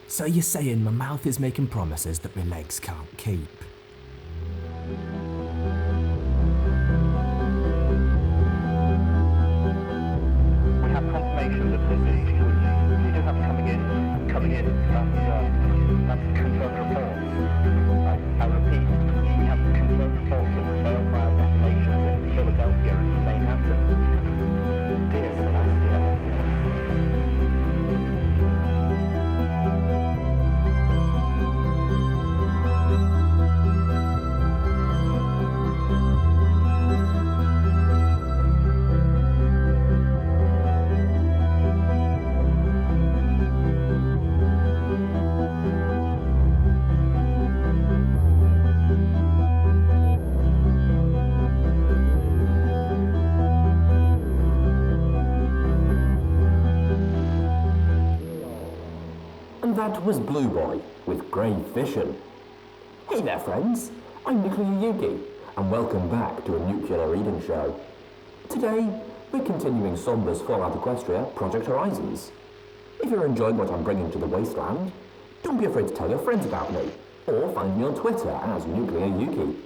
So you're saying my mouth is making promises that my legs can't keep? We have confirmation that this is security. We do have coming in. That's confirmed reports. I repeat, we have confirmed reports of failed fire detonations in Philadelphia and Manhattan. Dear Celestia. That was BlooBoi with Grave Fission. Hey there friends, I'm Nuclear Yugi, and welcome back to a nuclear reading show. Today, we're continuing Somber's Fallout Equestria Project Horizons. If you're enjoying what I'm bringing to the wasteland, don't be afraid to tell your friends about me, or find me on Twitter as Nuclear Yugi.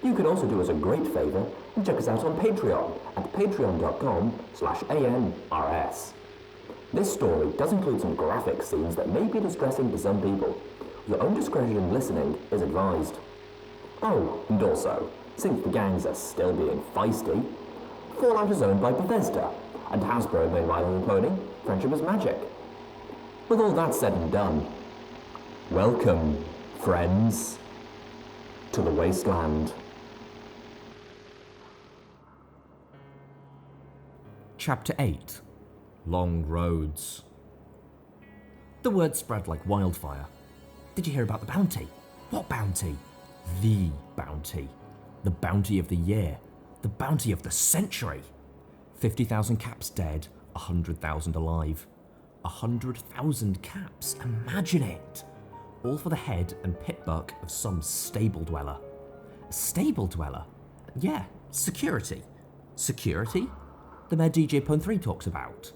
You can also do us a great favour and check us out on Patreon at patreon.com/ANRS. This story does include some graphic scenes that may be distressing to some people. Your own discretion in listening is advised. Oh, and also, since the gangs are still being feisty, Fallout is owned by Bethesda, and Hasbro made My Little Pony, Friendship is Magic. With all that said and done, welcome, friends, to the wasteland. Chapter 8. Long roads. The word spread like wildfire. Did you hear about the bounty? What bounty? The bounty. The bounty of the year. The bounty of the century. 50,000 caps dead, 100,000 alive. 100,000 caps, imagine it! All for the head and pitbuck of some stable dweller. A stable dweller? Yeah, security. Security? The mare DJ Pwn 3 talks about.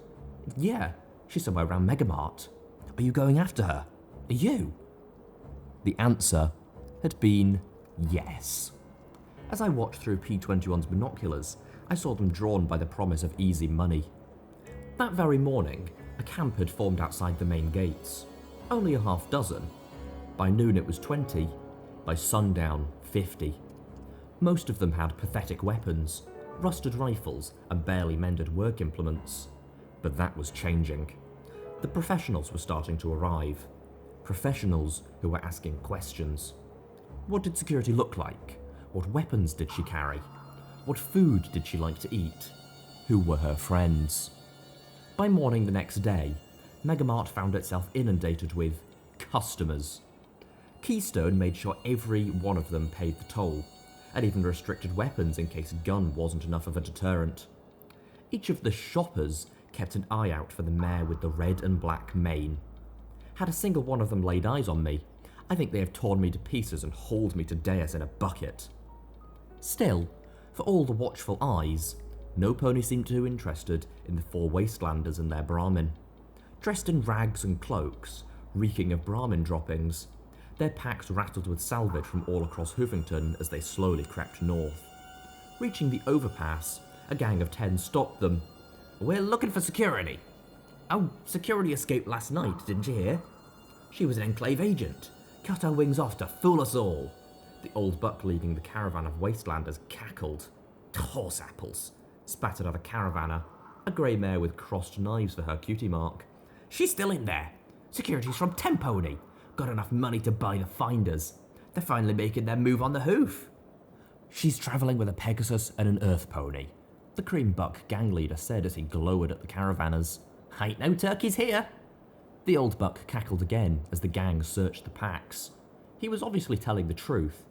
Yeah, she's somewhere around Megamart. Are you going after her? Are you? The answer had been yes. As I watched through P21's binoculars, I saw them drawn by the promise of easy money. That very morning, a camp had formed outside the main gates. Only a half dozen. By noon it was 20. By sundown, 50. Most of them had pathetic weapons, rusted rifles and barely mended work implements. But that was changing. The professionals were starting to arrive. Professionals who were asking questions. What did security look like? What weapons did she carry? What food did she like to eat? Who were her friends? By morning the next day, Megamart found itself inundated with customers. Keystone made sure every one of them paid the toll, and even restricted weapons in case a gun wasn't enough of a deterrent. Each of the shoppers kept an eye out for the mare with the red and black mane. Had a single one of them laid eyes on me, I think they have torn me to pieces and hauled me to dais in a bucket. Still, for all the watchful eyes, no pony seemed too interested in the four wastelanders and their Brahmin. Dressed in rags and cloaks, reeking of Brahmin droppings, their packs rattled with salvage from all across Hoofington as they slowly crept north. Reaching the overpass, a gang of 10 stopped them. "We're looking for security." "Oh, security escaped last night, didn't you hear? She was an Enclave agent. Cut her wings off to fool us all." The old buck leading the caravan of wastelanders cackled. "Horse apples," spattered out a caravanner, a grey mare with crossed knives for her cutie mark. "She's still in there. Security's from Tempony. Got enough money to buy the finders. They're finally making their move on the hoof." "She's travelling with a Pegasus and an Earth pony," the cream buck gang leader said as he glowered at the caravanners. "Ain't no turkeys here." The old buck cackled again as the gang searched the packs. He was obviously telling the truth.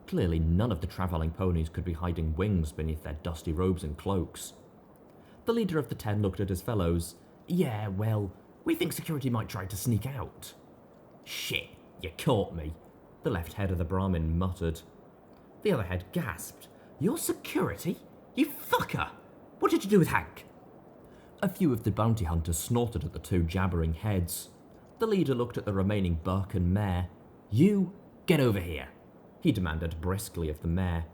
Clearly none of the travelling ponies could be hiding wings beneath their dusty robes and cloaks. The leader of the 10 looked at his fellows. "Yeah, well, we think security might try to sneak out." "Shit, you caught me," the left head of the Brahmin muttered. The other head gasped. "Your security? You fucker! What did you do with Hank?" A few of the bounty hunters snorted at the two jabbering heads. The The leader looked at the remaining buck and mare. "You, get over here," he demanded briskly of the mare.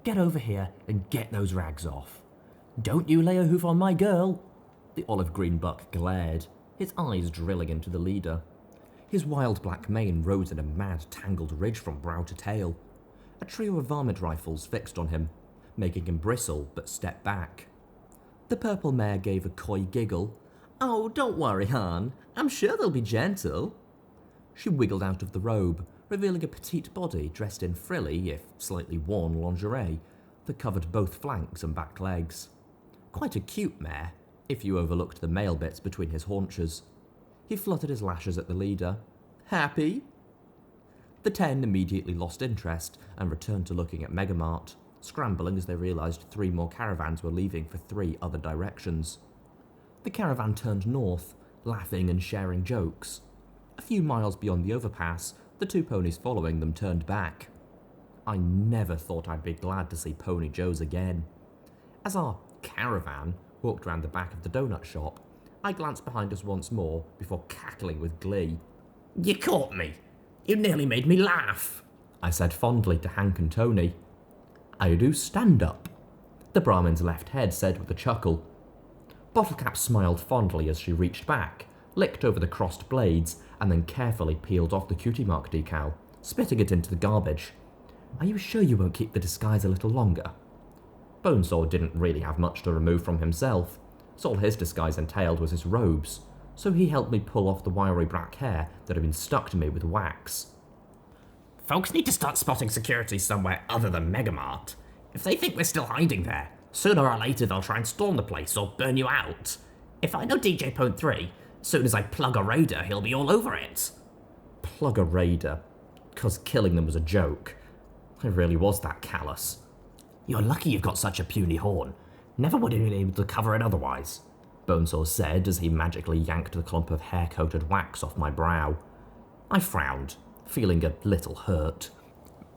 "Get over here and get those rags off. Don't you lay a hoof on my girl." The olive green buck glared, his eyes drilling into the leader. His wild black mane rose in a mad tangled ridge from brow to tail. A trio of varmint rifles fixed on him, making him bristle but step back. The purple mare gave a coy giggle. "Oh, don't worry, hon. I'm sure they'll be gentle." She wiggled out of the robe, revealing a petite body dressed in frilly, if slightly worn, lingerie that covered both flanks and back legs. Quite a cute mare, if you overlooked the male bits between his haunches. He fluttered his lashes at the leader. "Happy?" The 10 immediately lost interest and returned to looking at Megamart, scrambling as they realised 3 more caravans were leaving for 3 other directions. The caravan turned north, laughing and sharing jokes. A few miles beyond the overpass, the 2 ponies following them turned back. I never thought I'd be glad to see Pony Joe's again. As our caravan walked round the back of the donut shop, I glanced behind us once more before cackling with glee. "You caught me! You nearly made me laugh!" I said fondly to Hank and Tony. "I do stand up," the Brahmin's left head said with a chuckle. Bottlecap smiled fondly as she reached back, licked over the crossed blades, and then carefully peeled off the cutie mark decal, spitting it into the garbage. "Are you sure you won't keep the disguise a little longer?" Bonesaw didn't really have much to remove from himself, so all his disguise entailed was his robes, so he helped me pull off the wiry black hair that had been stuck to me with wax. "Folks need to start spotting security somewhere other than Megamart. If they think we're still hiding there, sooner or later they'll try and storm the place or burn you out. If I know DJ Pone 3, as soon as I plug a raider, he'll be all over it." Plug a raider? 'Cause killing them was a joke. I really was that callous. "You're lucky you've got such a puny horn. Never would have been able to cover it otherwise," Bonesaw said as he magically yanked the clump of hair-coated wax off my brow. I frowned, feeling a little hurt.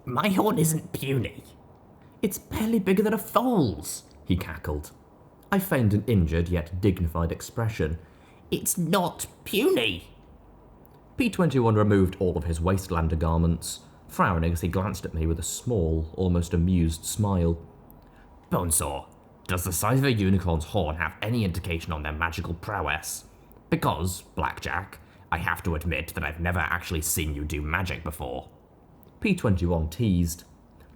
"My horn isn't puny. It's barely bigger than a foal's," he cackled. I feigned an injured yet dignified expression. "It's not puny." P21 removed all of his wasteland garments, frowning as he glanced at me with a small, almost amused smile. "Bonesaw, does the size of a unicorn's horn have any indication on their magical prowess? Because, Blackjack, I have to admit that I've never actually seen you do magic before." P21 teased.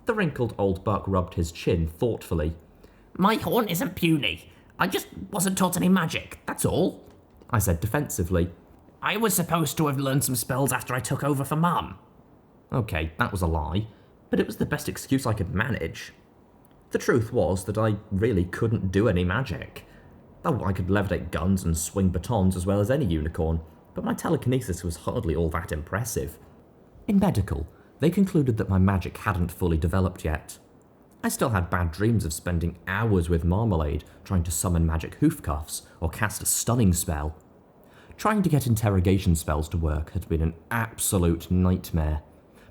The wrinkled old buck rubbed his chin thoughtfully. "My horn isn't puny. I just wasn't taught any magic, that's all," I said defensively. "I was supposed to have learned some spells after I took over for Mum." Okay, that was a lie, but it was the best excuse I could manage. The truth was that I really couldn't do any magic. Oh, I could levitate guns and swing batons as well as any unicorn, but my telekinesis was hardly all that impressive. In medical, they concluded that my magic hadn't fully developed yet. I still had bad dreams of spending hours with Marmalade trying to summon magic hoofcuffs or cast a stunning spell. Trying to get interrogation spells to work had been an absolute nightmare,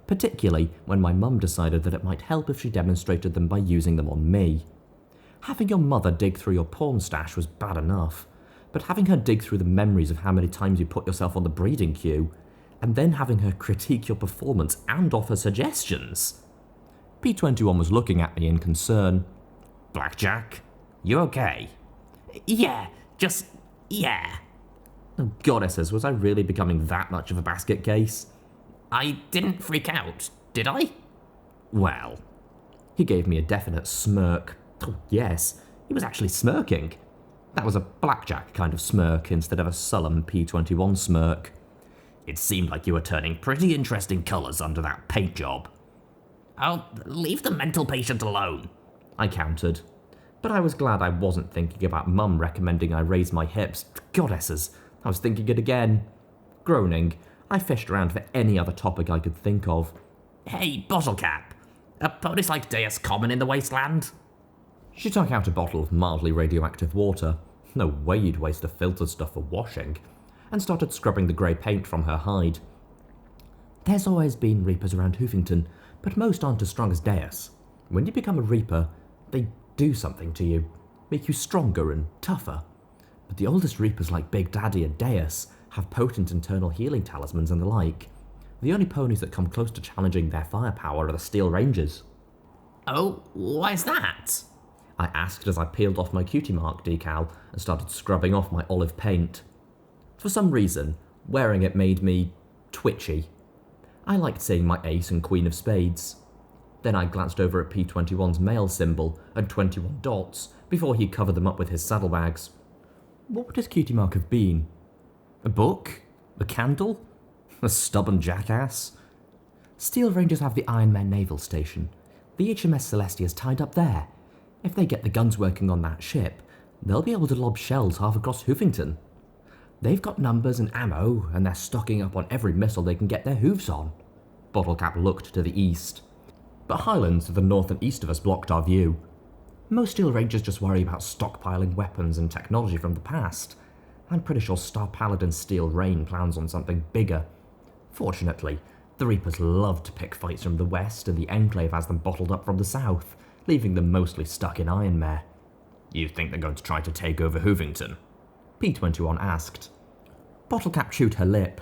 particularly when my mum decided that it might help if she demonstrated them by using them on me. Having your mother dig through your porn stash was bad enough, but having her dig through the memories of how many times you put yourself on the breeding queue, and then having her critique your performance and offer suggestions. P21 was looking at me in concern. "Blackjack, you okay?" Yeah. Oh, goddesses, was I really becoming that much of a basket case? "I didn't freak out, did I?" "Well." He gave me a definite smirk. Oh, yes, he was actually smirking. That was a Blackjack kind of smirk instead of a sullen P21 smirk. "It seemed like you were turning pretty interesting colours under that paint job." "Oh, leave the mental patient alone," I countered. But I was glad I wasn't thinking about Mum recommending I raise my hips. Goddesses, I was thinking it again. Groaning, I fished around for any other topic I could think of. "Hey, Bottlecap, are ponies like Deus common in the wasteland?" She took out a bottle of mildly radioactive water, no way you'd waste a filtered stuff for washing, and started scrubbing the grey paint from her hide. "There's always been reapers around Hoofington, but most aren't as strong as Deus. When you become a reaper, they do something to you, make you stronger and tougher. But the oldest reapers like Big Daddy and Deus have potent internal healing talismans and the like. The only ponies that come close to challenging their firepower are the Steel Rangers. Oh, why's that? I asked as I peeled off my cutie mark decal and started scrubbing off my olive paint. For some reason, wearing it made me twitchy. I liked seeing my ace and queen of spades. Then I glanced over at P21's male symbol and 21 dots before he covered them up with his saddlebags. What would his cutie mark have been? A book? A candle? A stubborn jackass? Steel Rangers have the Iron Man Naval Station. The HMS Celestia's tied up there. If they get the guns working on that ship, they'll be able to lob shells half across Hoofington. They've got numbers and ammo, and they're stocking up on every missile they can get their hooves on. Bottlecap looked to the east. But highlands to the north and east of us blocked our view. Most Steel Rangers just worry about stockpiling weapons and technology from the past. I'm pretty sure Star Paladin Steel Rain plans on something bigger. Fortunately, the Reapers love to pick fights from the west, and the Enclave has them bottled up from the south, leaving them mostly stuck in Ironmare. You think they're going to try to take over Hoofington? P21 asked. Bottlecap chewed her lip.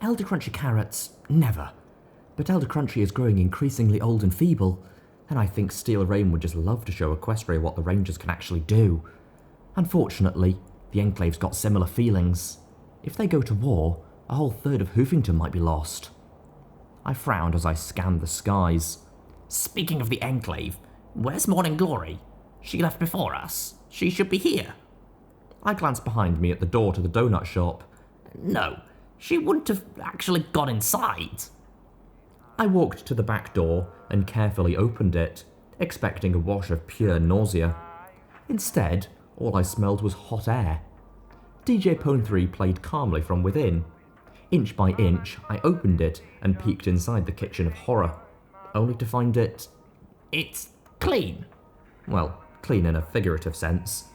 Elder Crunchy carrots, never. But Elder Crunchy is growing increasingly old and feeble, and I think Steel Rain would just love to show Equestria what the Rangers can actually do. Unfortunately, the Enclave's got similar feelings. If they go to war, a whole third of Hoofington might be lost. I frowned as I scanned the skies. Speaking of the Enclave, where's Morning Glory? She left before us. She should be here. I glanced behind me at the door to the donut shop. No, she wouldn't have actually gone inside. I walked to the back door and carefully opened it, expecting a wash of pure nausea. Instead, all I smelled was hot air. DJ Pone 3 played calmly from within. Inch by inch, I opened it and peeked inside the kitchen of horror, only to find it... It's clean. Well, clean in a figurative sense.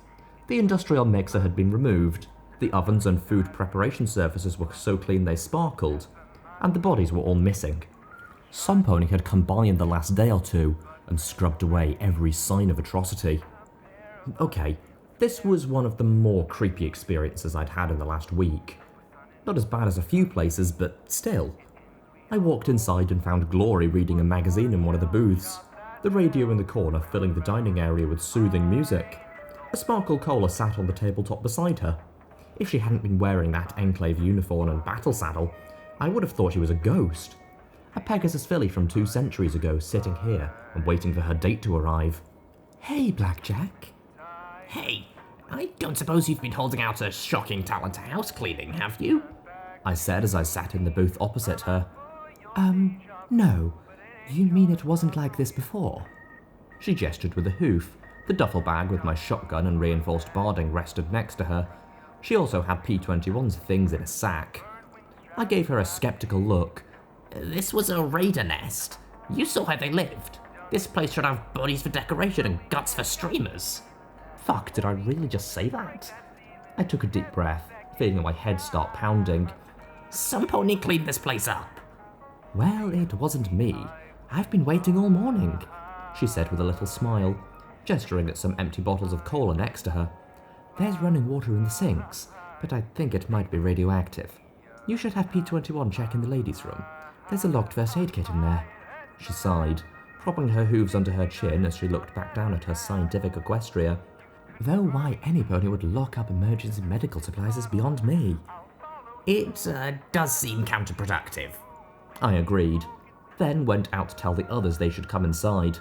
The industrial mixer had been removed, the ovens and food preparation surfaces were so clean they sparkled, and the bodies were all missing. Some pony had come by in the last day or two and scrubbed away every sign of atrocity. Okay, this was one of the more creepy experiences I'd had in the last week. Not as bad as a few places, but still. I walked inside and found Glory reading a magazine in one of the booths, the radio in the corner filling the dining area with soothing music. A Sparkle Cola sat on the tabletop beside her. If she hadn't been wearing that Enclave uniform and battle saddle, I would have thought she was a ghost. A Pegasus filly from 2 centuries ago sitting here and waiting for her date to arrive. Hey, Blackjack. Hey, I don't suppose you've been holding out a shocking talent to house cleaning, have you? I said as I sat in the booth opposite her. No. You mean it wasn't like this before? She gestured with a hoof. The duffel bag with my shotgun and reinforced barding rested next to her. She also had P21's things in a sack. I gave her a skeptical look. This was a raider nest. You saw how they lived. This place should have bodies for decoration and guts for streamers. Fuck, did I really just say that? I took a deep breath, feeling my head start pounding. Some pony cleaned this place up. Well, it wasn't me. I've been waiting all morning, she said with a little smile, gesturing at some empty bottles of cola next to her. There's running water in the sinks, but I think it might be radioactive. You should have P21 check in the ladies' room. There's a locked first aid kit in there. She sighed, propping her hooves under her chin as she looked back down at her scientific Equestria. Though why any pony would lock up emergency medical supplies is beyond me. It does seem counterproductive. I agreed, then went out to tell the others they should come inside.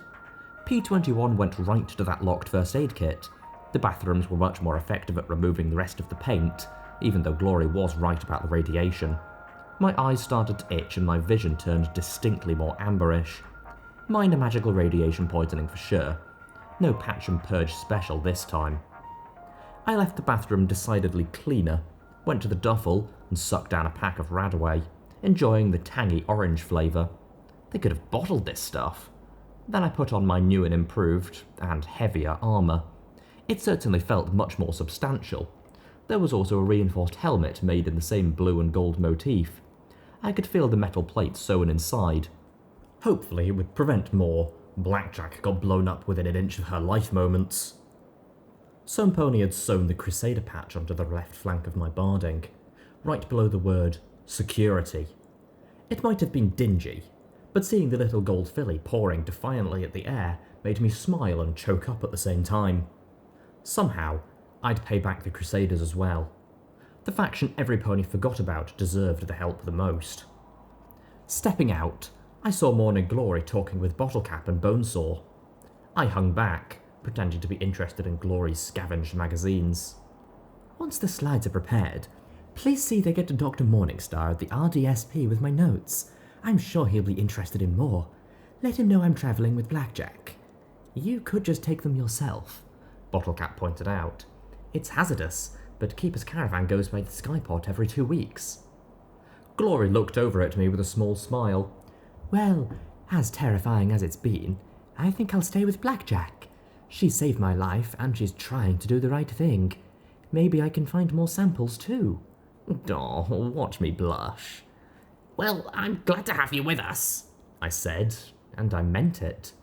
P21 went right to that locked first aid kit. The bathrooms were much more effective at removing the rest of the paint, even though Glory was right about the radiation. My eyes started to itch and my vision turned distinctly more amberish. Minor magical radiation poisoning for sure. No patch and purge special this time. I left the bathroom decidedly cleaner, went to the duffel and sucked down a pack of Radaway, enjoying the tangy orange flavour. They could have bottled this stuff. Then I put on my new and improved, and heavier armour. It certainly felt much more substantial. There was also a reinforced helmet made in the same blue and gold motif. I could feel the metal plates sewn inside. Hopefully it would prevent more Blackjack got blown up within an inch of her life moments. Some pony had sewn the Crusader patch onto the left flank of my barding. right below the word security. It might have been dingy, but seeing the little gold filly pawing defiantly at the air made me smile and choke up at the same time. Somehow, I'd pay back the Crusaders as well. The faction every pony forgot about deserved the help the most. Stepping out, I saw Morning Glory talking with Bottlecap and Bonesaw. I hung back, pretending to be interested in Glory's scavenged magazines. Once the slides are prepared, please see they get to Dr. Morningstar at the RDSP with my notes. I'm sure he'll be interested in more. Let him know I'm travelling with Blackjack. You could just take them yourself, Bottlecap pointed out. It's hazardous, but Keeper's caravan goes by the Skyport every 2 weeks. Glory looked over at me with a small smile. Well, as terrifying as it's been, I think I'll stay with Blackjack. She saved my life, and she's trying to do the right thing. Maybe I can find more samples too. Oh, watch me blush. Well, I'm glad to have you with us, I said, and I meant it.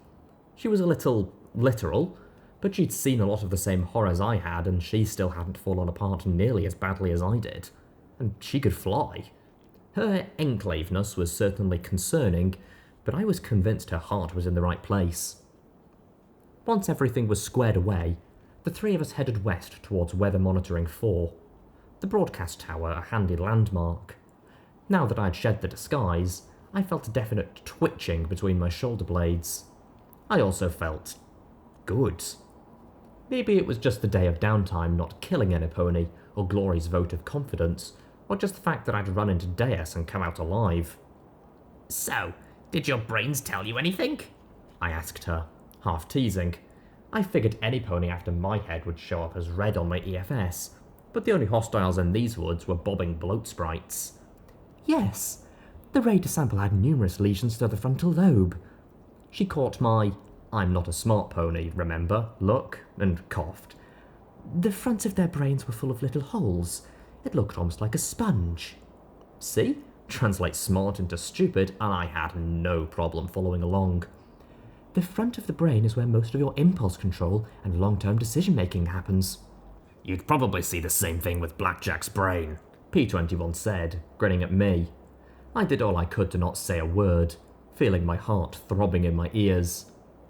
She was a little literal, but she'd seen a lot of the same horrors I had, and she still hadn't fallen apart nearly as badly as I did. And she could fly. Her enclaveness was certainly concerning, but I was convinced her heart was in the right place. Once everything was squared away, the three of us headed west towards Weather Monitoring 4, the broadcast tower a handy landmark. Now that I'd shed the disguise, I felt a definite twitching between my shoulder blades. I also felt good. Maybe it was just the day of downtime not killing any pony, or Glory's vote of confidence, or just the fact that I'd run into Deus and come out alive. So, did your brains tell you anything? I asked her, half teasing. I figured any pony after my head would show up as red on my EFS, but the only hostiles in these woods were bobbing bloat sprites. Yes, the raider sample had numerous lesions to the frontal lobe. She caught my "I'm not a smart pony, remember?" look, and coughed. The fronts of their brains were full of little holes. It looked almost like a sponge. See? Translate smart into stupid, and I had no problem following along. The front of the brain is where most of your impulse control and long-term decision-making happens. You'd probably see the same thing with Blackjack's brain, P21 said, grinning at me. I did all I could to not say a word, feeling my heart throbbing in my ears.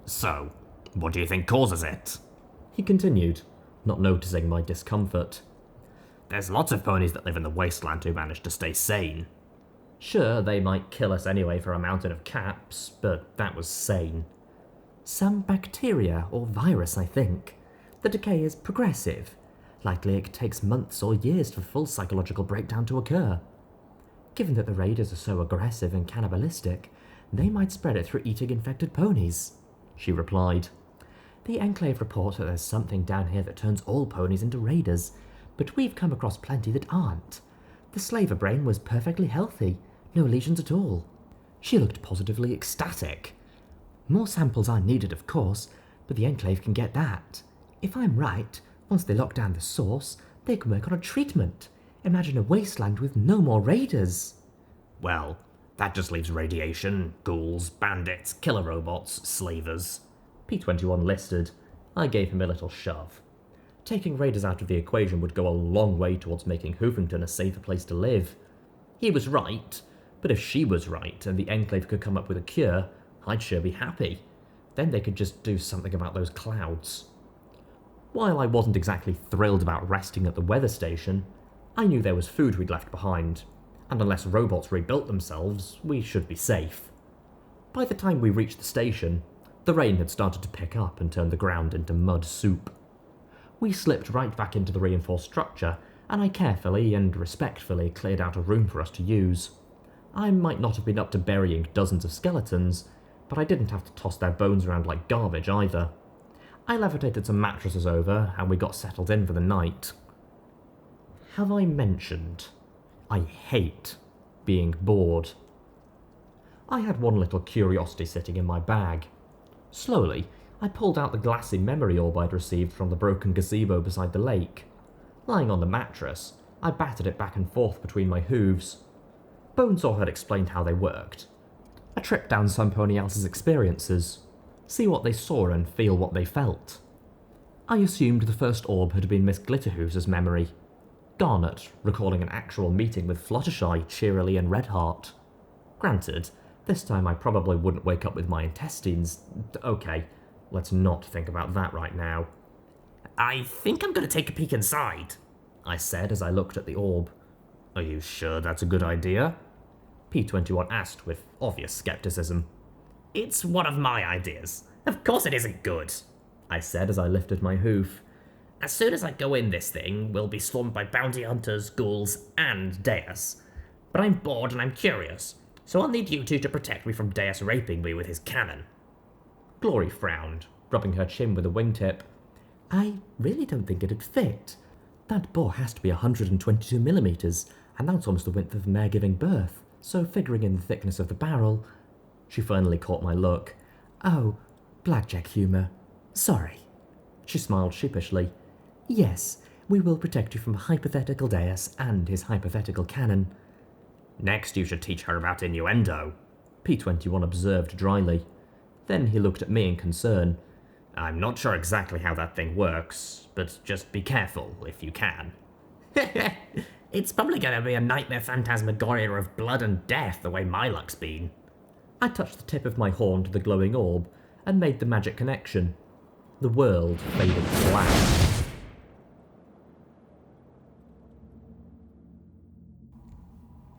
So, what do you think causes it? He continued, not noticing my discomfort. There's lots of ponies that live in the wasteland who manage to stay sane. Sure, they might kill us anyway for a mountain of caps, but that was sane. Some bacteria or virus, I think. The decay is progressive. Likely it takes months or years for full psychological breakdown to occur. Given that the raiders are so aggressive and cannibalistic, they might spread it through eating infected ponies, she replied. The Enclave report that there's something down here that turns all ponies into raiders, but we've come across plenty that aren't. The slaver brain was perfectly healthy, no lesions at all. She looked positively ecstatic. More samples are needed, of course, but the Enclave can get that. If I'm right, once they lock down the source, they can work on a treatment. Imagine a wasteland with no more raiders. Well, that just leaves radiation, ghouls, bandits, killer robots, slavers. P21 listed. I gave him a little shove. Taking raiders out of the equation would go a long way towards making Hoofington a safer place to live. He was right, but if she was right and the Enclave could come up with a cure, I'd sure be happy. Then they could just do something about those clouds. While I wasn't exactly thrilled about resting at the weather station, I knew there was food we'd left behind, and unless robots rebuilt themselves, we should be safe. By the time we reached the station, the rain had started to pick up and turn the ground into mud soup. We slipped right back into the reinforced structure, and I carefully and respectfully cleared out a room for us to use. I might not have been up to burying dozens of skeletons, but I didn't have to toss their bones around like garbage either. I levitated some mattresses over, and we got settled in for the night. Have I mentioned? I hate being bored. I had one little curiosity sitting in my bag. Slowly, I pulled out the glassy memory orb I'd received from the broken gazebo beside the lake. Lying on the mattress, I battered it back and forth between my hooves. Bonesaw had explained how they worked. A trip down some pony else's experiences. See what they saw and feel what they felt. I assumed the first orb had been Miss Glitterhooves' memory. Garnet, recalling an actual meeting with Fluttershy, Cheerilee and Redheart. Granted, this time I probably wouldn't wake up with my intestines. Okay, let's not think about that right now. I think I'm going to take a peek inside, I said as I looked at the orb. Are you sure that's a good idea? P21 asked with obvious skepticism. It's one of my ideas. Of course it isn't good, I said as I lifted my hoof. As soon as I go in this thing, we'll be swarmed by bounty hunters, ghouls, and Deus. But I'm bored and I'm curious, so I'll need you two to protect me from Deus raping me with his cannon. Glory frowned, rubbing her chin with a wingtip. I really don't think it'd fit. That bore has to be 122 millimeters, and that's almost the width of a mare giving birth, so figuring in the thickness of the barrel... She finally caught my look. Oh, Blackjack humour. Sorry. She smiled sheepishly. Yes, we will protect you from a hypothetical Deus and his hypothetical cannon. Next you should teach her about innuendo, P21 observed dryly. Then he looked at me in concern. I'm not sure exactly how that thing works, but just be careful if you can. It's probably going to be a nightmare phantasmagoria of blood and death the way my luck's been. I touched the tip of my horn to the glowing orb and made the magic connection. The world faded black.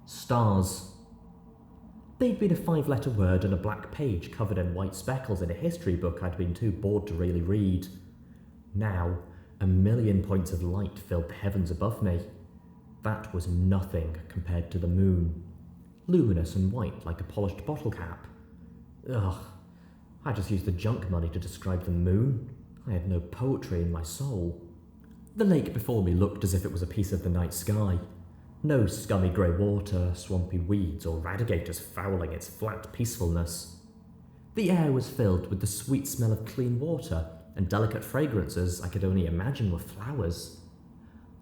Stars. They'd been a 5-letter word on a black page covered in white speckles in a history book I'd been too bored to really read. Now, 1,000,000 points of light filled the heavens above me. That was nothing compared to the moon. Luminous and white like a polished bottle cap. Ugh, I just used the junk money to describe the moon. I had no poetry in my soul. The lake before me looked as if it was a piece of the night sky. No scummy grey water, swampy weeds, or radigators fouling its flat peacefulness. The air was filled with the sweet smell of clean water and delicate fragrances I could only imagine were flowers.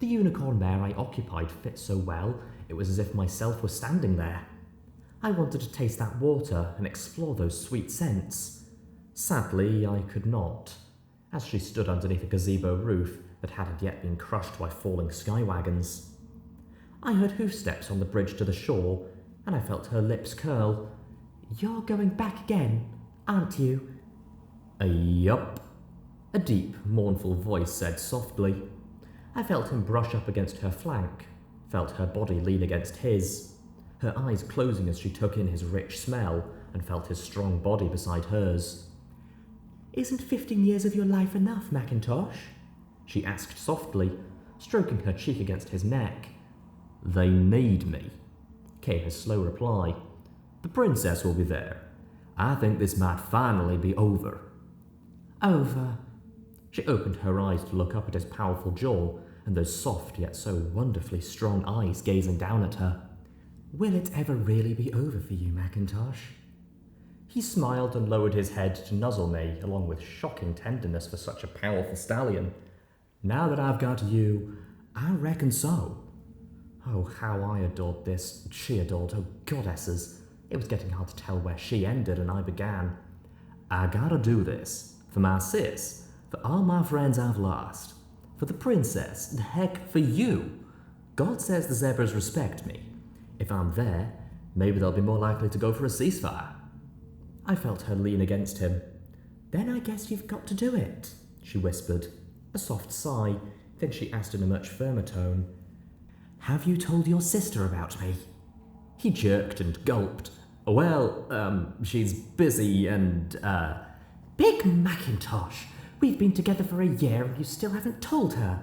The unicorn mare I occupied fit so well, it was as if myself was standing there. I wanted to taste that water and explore those sweet scents. Sadly, I could not, as she stood underneath a gazebo roof that hadn't yet been crushed by falling sky wagons. I heard hoofsteps on the bridge to the shore, and I felt her lips curl. You're going back again, aren't you? Yup, a deep, mournful voice said softly. I felt him brush up against her flank, felt her body lean against his, her eyes closing as she took in his rich smell and felt his strong body beside hers. Isn't 15 years of your life enough, Macintosh? She asked softly, stroking her cheek against his neck. They need me, came his slow reply. The princess will be there. I think this might finally be over. Over? She opened her eyes to look up at his powerful jaw and those soft yet so wonderfully strong eyes gazing down at her. Will it ever really be over for you, Macintosh? He smiled and lowered his head to nuzzle me, along with shocking tenderness for such a powerful stallion. Now that I've got you, I reckon so. Oh, how I adored this. She adored her goddesses. It was getting hard to tell where she ended and I began. I gotta do this. For my sis. For all my friends I've lost. For the princess. The heck, for you. God says the zebras respect me. If I'm there, maybe they'll be more likely to go for a ceasefire. I felt her lean against him. Then I guess you've got to do it, she whispered. A soft sigh. Then she asked in a much firmer tone. Have you told your sister about me? He jerked and gulped. Well, she's busy and, Big Macintosh! We've been together for a year and you still haven't told her.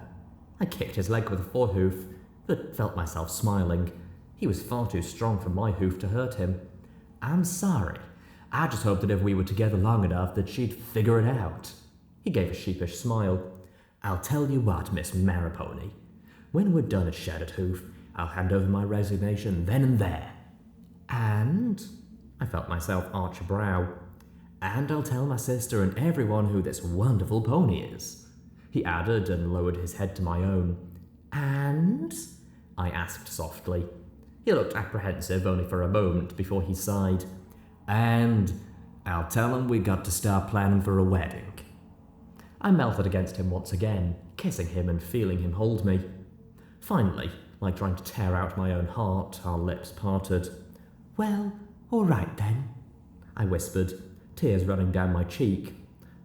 I kicked his leg with a forehoof, but felt myself smiling. He was far too strong for my hoof to hurt him. I'm sorry. I just hoped that if we were together long enough that she'd figure it out. He gave a sheepish smile. I'll tell you what, Miss Maripony. When we're done at Shattered Hoof, I'll hand over my resignation then and there. And? I felt myself arch a brow. And I'll tell my sister and everyone who this wonderful pony is. He added and lowered his head to my own. And? I asked softly. He looked apprehensive only for a moment before he sighed. And I'll tell him we got to start planning for a wedding. I melted against him once again, kissing him and feeling him hold me. Finally, like trying to tear out my own heart, our lips parted. "Well, all right then," I whispered, tears running down my cheek.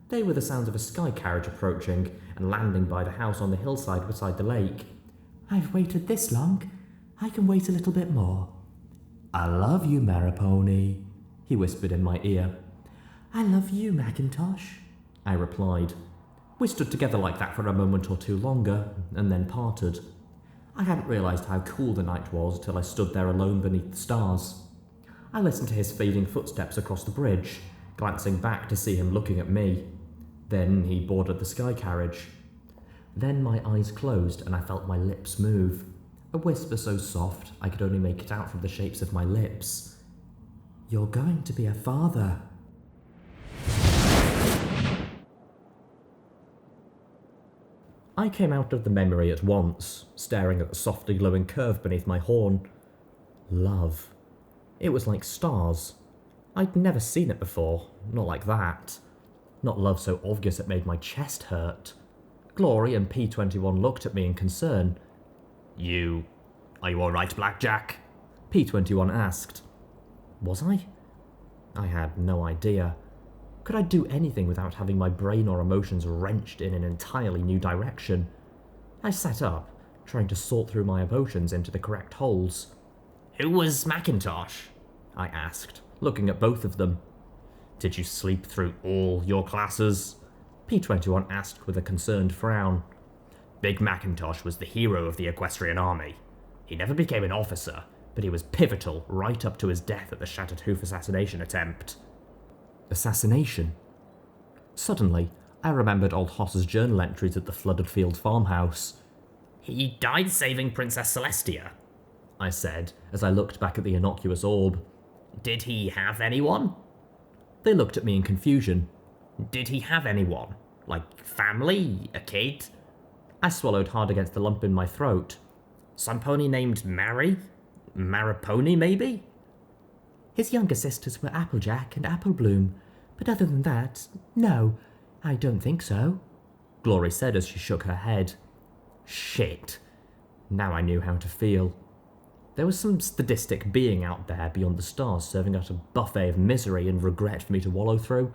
They were the sounds of a sky carriage approaching and landing by the house on the hillside beside the lake. "I've waited this long. I can wait a little bit more." "I love you, Maripony," he whispered in my ear. "I love you, Macintosh," I replied. We stood together like that for a moment or two longer, and then parted. I hadn't realised how cool the night was till I stood there alone beneath the stars. I listened to his fading footsteps across the bridge, glancing back to see him looking at me. Then he boarded the sky carriage. Then my eyes closed and I felt my lips move. A whisper so soft I could only make it out from the shapes of my lips. "You're going to be a father." I came out of the memory at once, staring at the softly glowing curve beneath my horn. Love. It was like stars. I'd never seen it before, not like that. Not love so obvious it made my chest hurt. Glory and P21 looked at me in concern. Are you alright, Blackjack?" P21 asked. Was I? I had no idea. Could I do anything without having my brain or emotions wrenched in an entirely new direction? I sat up, trying to sort through my emotions into the correct holes. Who was Macintosh? I asked, looking at both of them. Did you sleep through all your classes? P21 asked with a concerned frown. Big Macintosh was the hero of the Equestrian army. He never became an officer, but he was pivotal right up to his death at the Shattered Hoof assassination attempt. Assassination? Suddenly, I remembered old Hoss's journal entries at the flooded field farmhouse. He died saving Princess Celestia, I said, as I looked back at the innocuous orb. Did he have anyone? They looked at me in confusion. Did he have anyone? Like family? A kid? I swallowed hard against the lump in my throat. Some pony named Mary? Maripony, maybe? His younger sisters were Applejack and Applebloom, but other than that, no, I don't think so, Glory said as she shook her head. Shit. Now I knew how to feel. There was some sadistic being out there beyond the stars serving out a buffet of misery and regret for me to wallow through.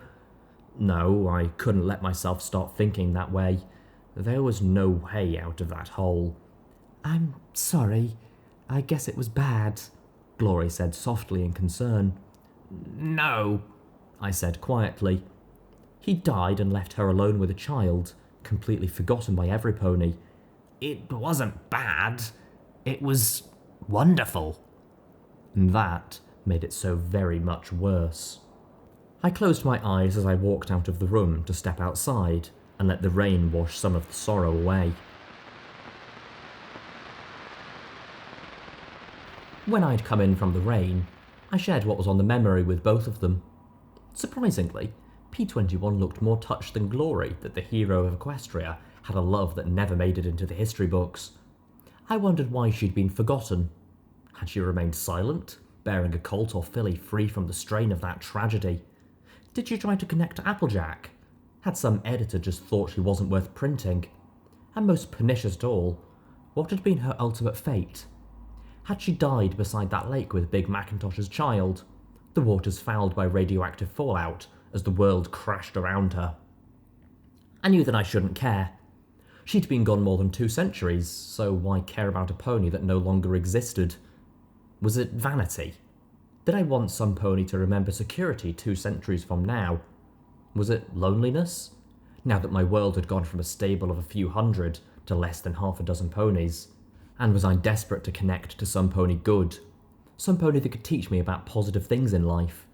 No, I couldn't let myself start thinking that way. There was no way out of that hole. "I'm sorry. I guess it was bad," Glory said softly in concern. "No," I said quietly. He died and left her alone with a child, completely forgotten by every pony. It wasn't bad. It was wonderful. And that made it so very much worse. I closed my eyes as I walked out of the room to step outside and let the rain wash some of the sorrow away. When I'd come in from the rain, I shared what was on the memory with both of them. Surprisingly, P21 looked more touched than Glory that the hero of Equestria had a love that never made it into the history books. I wondered why she'd been forgotten. Had she remained silent, bearing a colt or filly free from the strain of that tragedy? Did she try to connect to Applejack? Had some editor just thought she wasn't worth printing? And most pernicious of all, what had been her ultimate fate? Had she died beside that lake with Big Macintosh's child, the waters fouled by radioactive fallout as the world crashed around her? I knew that I shouldn't care. She'd been gone more than 2 centuries, so why care about a pony that no longer existed? Was it vanity? Did I want some pony to remember security 2 centuries from now? Was it loneliness? Now that my world had gone from a stable of a few hundred to less than half a dozen ponies? And was I desperate to connect to some pony good? Some pony that could teach me about positive things in life?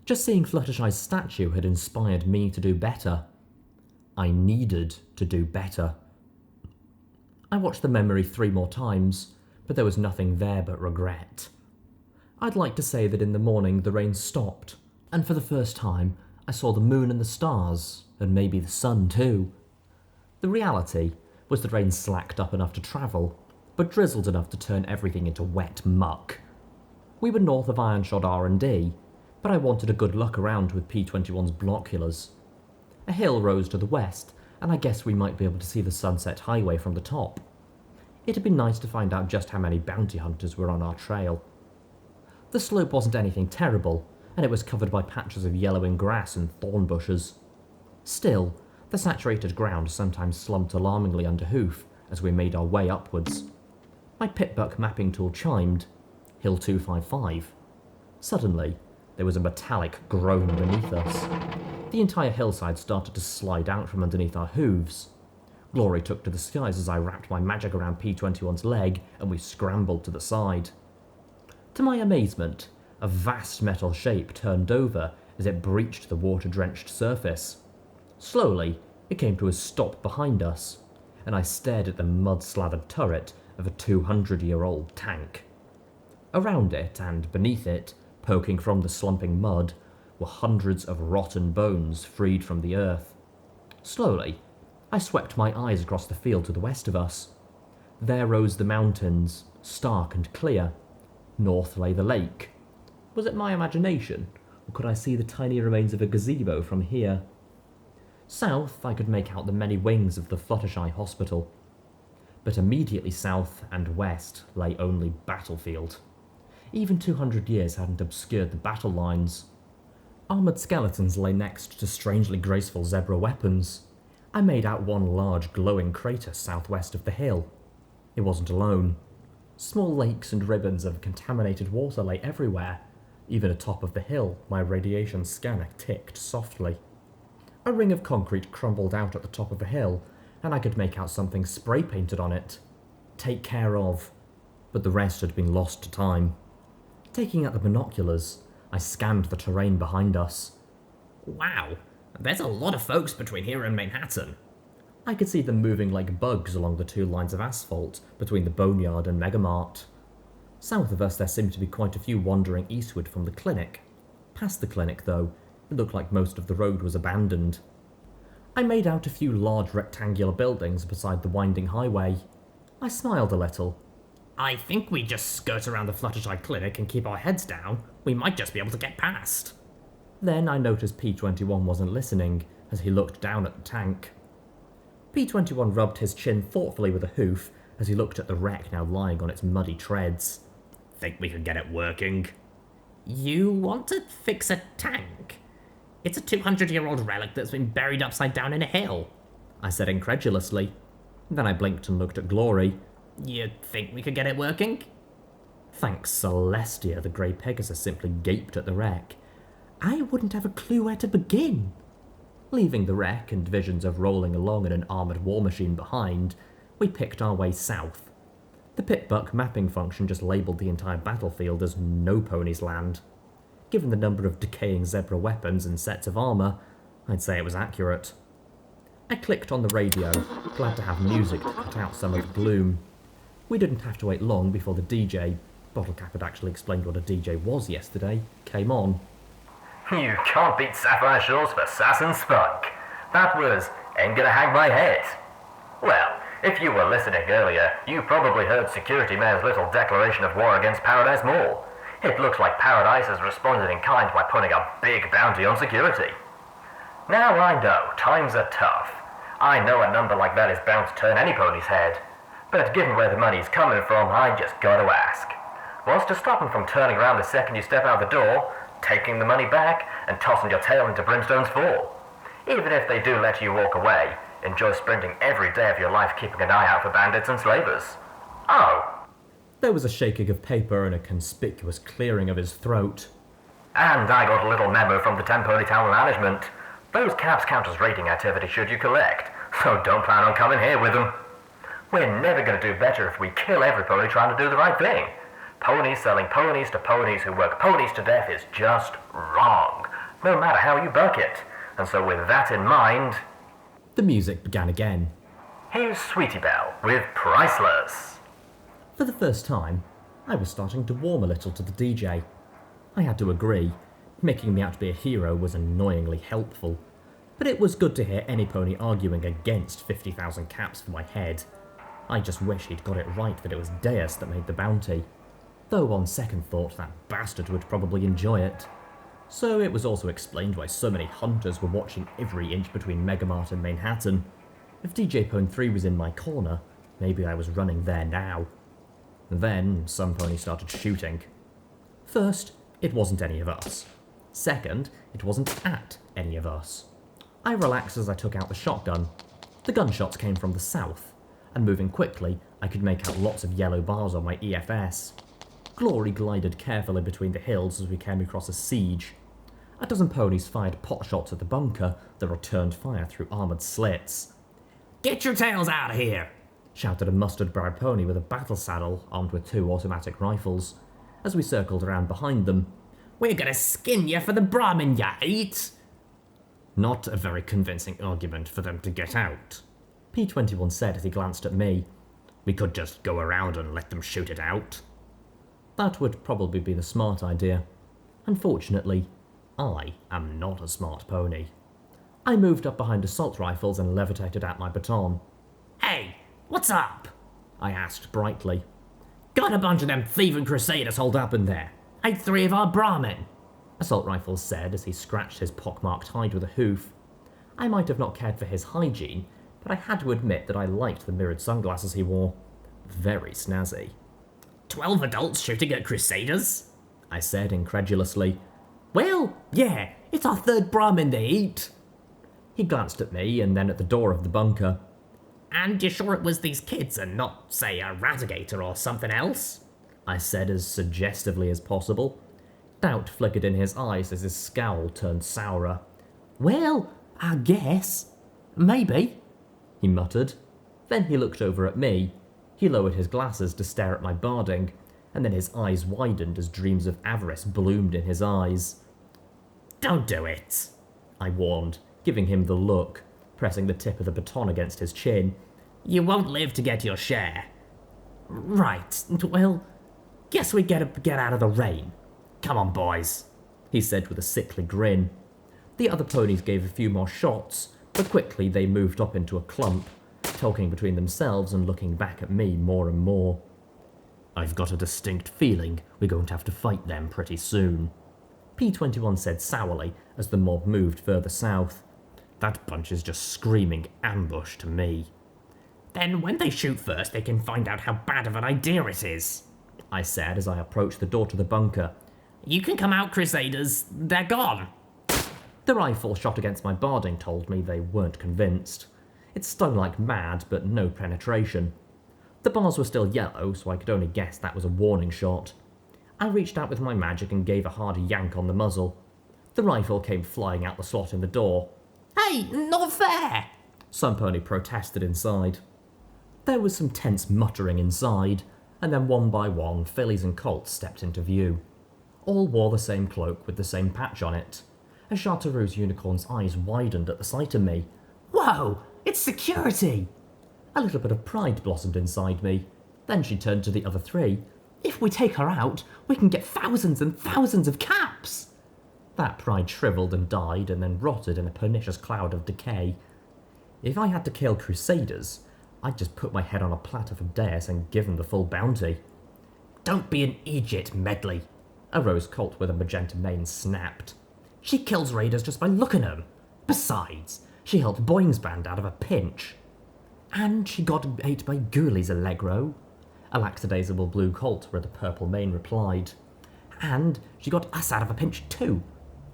Just seeing Fluttershy's statue had inspired me to do better. I needed to do better. I watched the memory 3 more times, but there was nothing there but regret. I'd like to say that in the morning the rain stopped, and for the first time I saw the moon and the stars, and maybe the sun too. The reality was the rain slacked up enough to travel, but drizzled enough to turn everything into wet muck. We were north of Ironshod R&D, but I wanted a good look around with P21's binoculars. A hill rose to the west, and I guessed we might be able to see the Sunset Highway from the top. It had been nice to find out just how many bounty hunters were on our trail. The slope wasn't anything terrible, and it was covered by patches of yellowing grass and thorn bushes. Still, the saturated ground sometimes slumped alarmingly under hoof as we made our way upwards. My pitbuck mapping tool chimed. Hill 255. Suddenly, there was a metallic groan beneath us. The entire hillside started to slide out from underneath our hooves. Glory took to the skies as I wrapped my magic around P21's leg and we scrambled to the side. To my amazement, a vast metal shape turned over as it breached the water-drenched surface. Slowly, it came to a stop behind us, and I stared at the mud-slathered turret of a 200-year-old tank. Around it and beneath it, poking from the slumping mud, were hundreds of rotten bones freed from the earth. Slowly, I swept my eyes across the field to the west of us. There rose the mountains, stark and clear. North lay the lake. Was it my imagination, or could I see the tiny remains of a gazebo from here? South, I could make out the many wings of the Fluttershy Hospital. But immediately south and west lay only battlefield. Even 200 years hadn't obscured the battle lines. Armoured skeletons lay next to strangely graceful zebra weapons. I made out one large glowing crater southwest of the hill. It wasn't alone. Small lakes and ribbons of contaminated water lay everywhere. Even atop of the hill, my radiation scanner ticked softly. A ring of concrete crumbled out at the top of a hill, and I could make out something spray-painted on it. Take care of. But the rest had been lost to time. Taking out the binoculars, I scanned the terrain behind us. Wow, there's a lot of folks between here and Manhattan. I could see them moving like bugs along the 2 lines of asphalt between the Boneyard and Megamart. South of us there seemed to be quite a few wandering eastward from the clinic. Past the clinic, though, it looked like most of the road was abandoned. I made out a few large rectangular buildings beside the winding highway. I smiled a little. I think we just skirt around the Fluttershy Clinic and keep our heads down. We might just be able to get past. Then I noticed P21 wasn't listening as he looked down at the tank. P21 rubbed his chin thoughtfully with a hoof as he looked at the wreck now lying on its muddy treads. Think we could get it working? You want to fix a tank? It's a 200-year-old relic that's been buried upside down in a hill, I said incredulously. Then I blinked and looked at Glory. You think we could get it working? Thanks, Celestia, the grey Pegasus simply gaped at the wreck. I wouldn't have a clue where to begin. Leaving the wreck and visions of rolling along in an armoured war machine behind, we picked our way south. The pitbuck mapping function just labelled the entire battlefield as No Ponies Land. Given the number of decaying zebra weapons and sets of armour, I'd say it was accurate. I clicked on the radio, glad to have music to cut out some of the gloom. We didn't have to wait long before the DJ, Bottlecap had actually explained what a DJ was yesterday, came on. You can't beat Sapphire Shores for sass and spunk. That was Ain't Gonna Hang My Head. Well, if you were listening earlier, you probably heard Security Mayor's little declaration of war against Paradise Mall. It looks like Paradise has responded in kind by putting a big bounty on security. Now I know, times are tough. I know a number like that is bound to turn any pony's head. But given where the money's coming from, I just gotta ask. What's to stop them from turning around the second you step out the door, taking the money back, and tossing your tail into Brimstone's Fall? Even if they do let you walk away, enjoy spending every day of your life keeping an eye out for bandits and slavers. Oh. There was a shaking of paper and a conspicuous clearing of his throat. And I got a little memo from the 10 Pony Town management. Those caps count as rating activity should you collect, so don't plan on coming here with them. We're never going to do better if we kill every pony trying to do the right thing. Ponies selling ponies to ponies who work ponies to death is just wrong, no matter how you buck it. And so with that in mind... The music began again. Here's Sweetie Belle with Priceless. For the first time, I was starting to warm a little to the DJ. I had to agree. Making me out to be a hero was annoyingly helpful. But it was good to hear any pony arguing against 50,000 caps for my head. I just wish he'd got it right that it was Deus that made the bounty. Though on second thought, that bastard would probably enjoy it. So it was also explained why so many hunters were watching every inch between Megamart and Manhattan. If DJ Pone 3 was in my corner, Maybe I was running there now. Then some pony started shooting. First, it wasn't any of us. Second, it wasn't at any of us. I relaxed as I took out the shotgun. The gunshots came from the south, and moving quickly, I could make out lots of yellow bars on my EFS. Glory glided carefully between the hills as we came across a siege. A dozen ponies fired pot shots at the bunker that returned fire through armoured slits. Get your tails out of here! Shouted a mustard-browed pony with a battle saddle armed with 2 automatic rifles, as we circled around behind them. We're gonna skin you for the Brahmin you eat! Not a very convincing argument for them to get out, P21 said as he glanced at me. We could just go around and let them shoot it out. That would probably be the smart idea. Unfortunately, I am not a smart pony. I moved up behind assault rifles and levitated out my baton. Hey, what's up? I asked brightly. Got a bunch of them thieving crusaders holed up in there. Ate 3 of our Brahmin. Assault Rifles said as he scratched his pockmarked hide with a hoof. I might have not cared for his hygiene, but I had to admit that I liked the mirrored sunglasses he wore. Very snazzy. 12 adults shooting at crusaders? I said incredulously. Well, yeah, it's our 3rd Brahmin they eat. He glanced at me and then at the door of the bunker. And you're sure it was these kids and not, say, a ratigator or something else? I said as suggestively as possible. Doubt flickered in his eyes as his scowl turned sourer. Well, I guess. Maybe, he muttered. Then he looked over at me. He lowered his glasses to stare at my barding, and then his eyes widened as dreams of avarice bloomed in his eyes. Don't do it, I warned, giving him the look, pressing the tip of the baton against his chin. You won't live to get your share. Right, well, guess we get out of the rain. Come on, boys, he said with a sickly grin. The other ponies gave a few more shots, but quickly they moved up into a clump, talking between themselves and looking back at me more and more. I've got a distinct feeling we're going to have to fight them pretty soon, P21 said sourly as the mob moved further south. That bunch is just screaming ambush to me. Then when they shoot first, they can find out how bad of an idea it is, I said as I approached the door to the bunker. You can come out, Crusaders. They're gone. The rifle shot against my barding told me they weren't convinced. It stung like mad, but no penetration. The bars were still yellow, so I could only guess that was a warning shot. I reached out with my magic and gave a hard yank on the muzzle. The rifle came flying out the slot in the door. Hey, not fair! Some pony protested inside. There was some tense muttering inside, and then one by one, fillies and colts stepped into view. All wore the same cloak with the same patch on it. A Chartreuse unicorn's eyes widened at the sight of me. Whoa, it's security! A little bit of pride blossomed inside me. Then she turned to the other 3. If we take her out, we can get thousands and thousands of caps! That pride shriveled and died and then rotted in a pernicious cloud of decay. If I had to kill Crusaders, I'd just put my head on a platter for Deus and give them the full bounty. Don't be an idiot, Medley, a rose colt with a magenta mane snapped. She kills raiders just by looking at them. Besides, she helped Boing's band out of a pinch. And she got ate by ghoulies, Allegro, a lackadaisical blue colt with a purple mane replied. And she got us out of a pinch too.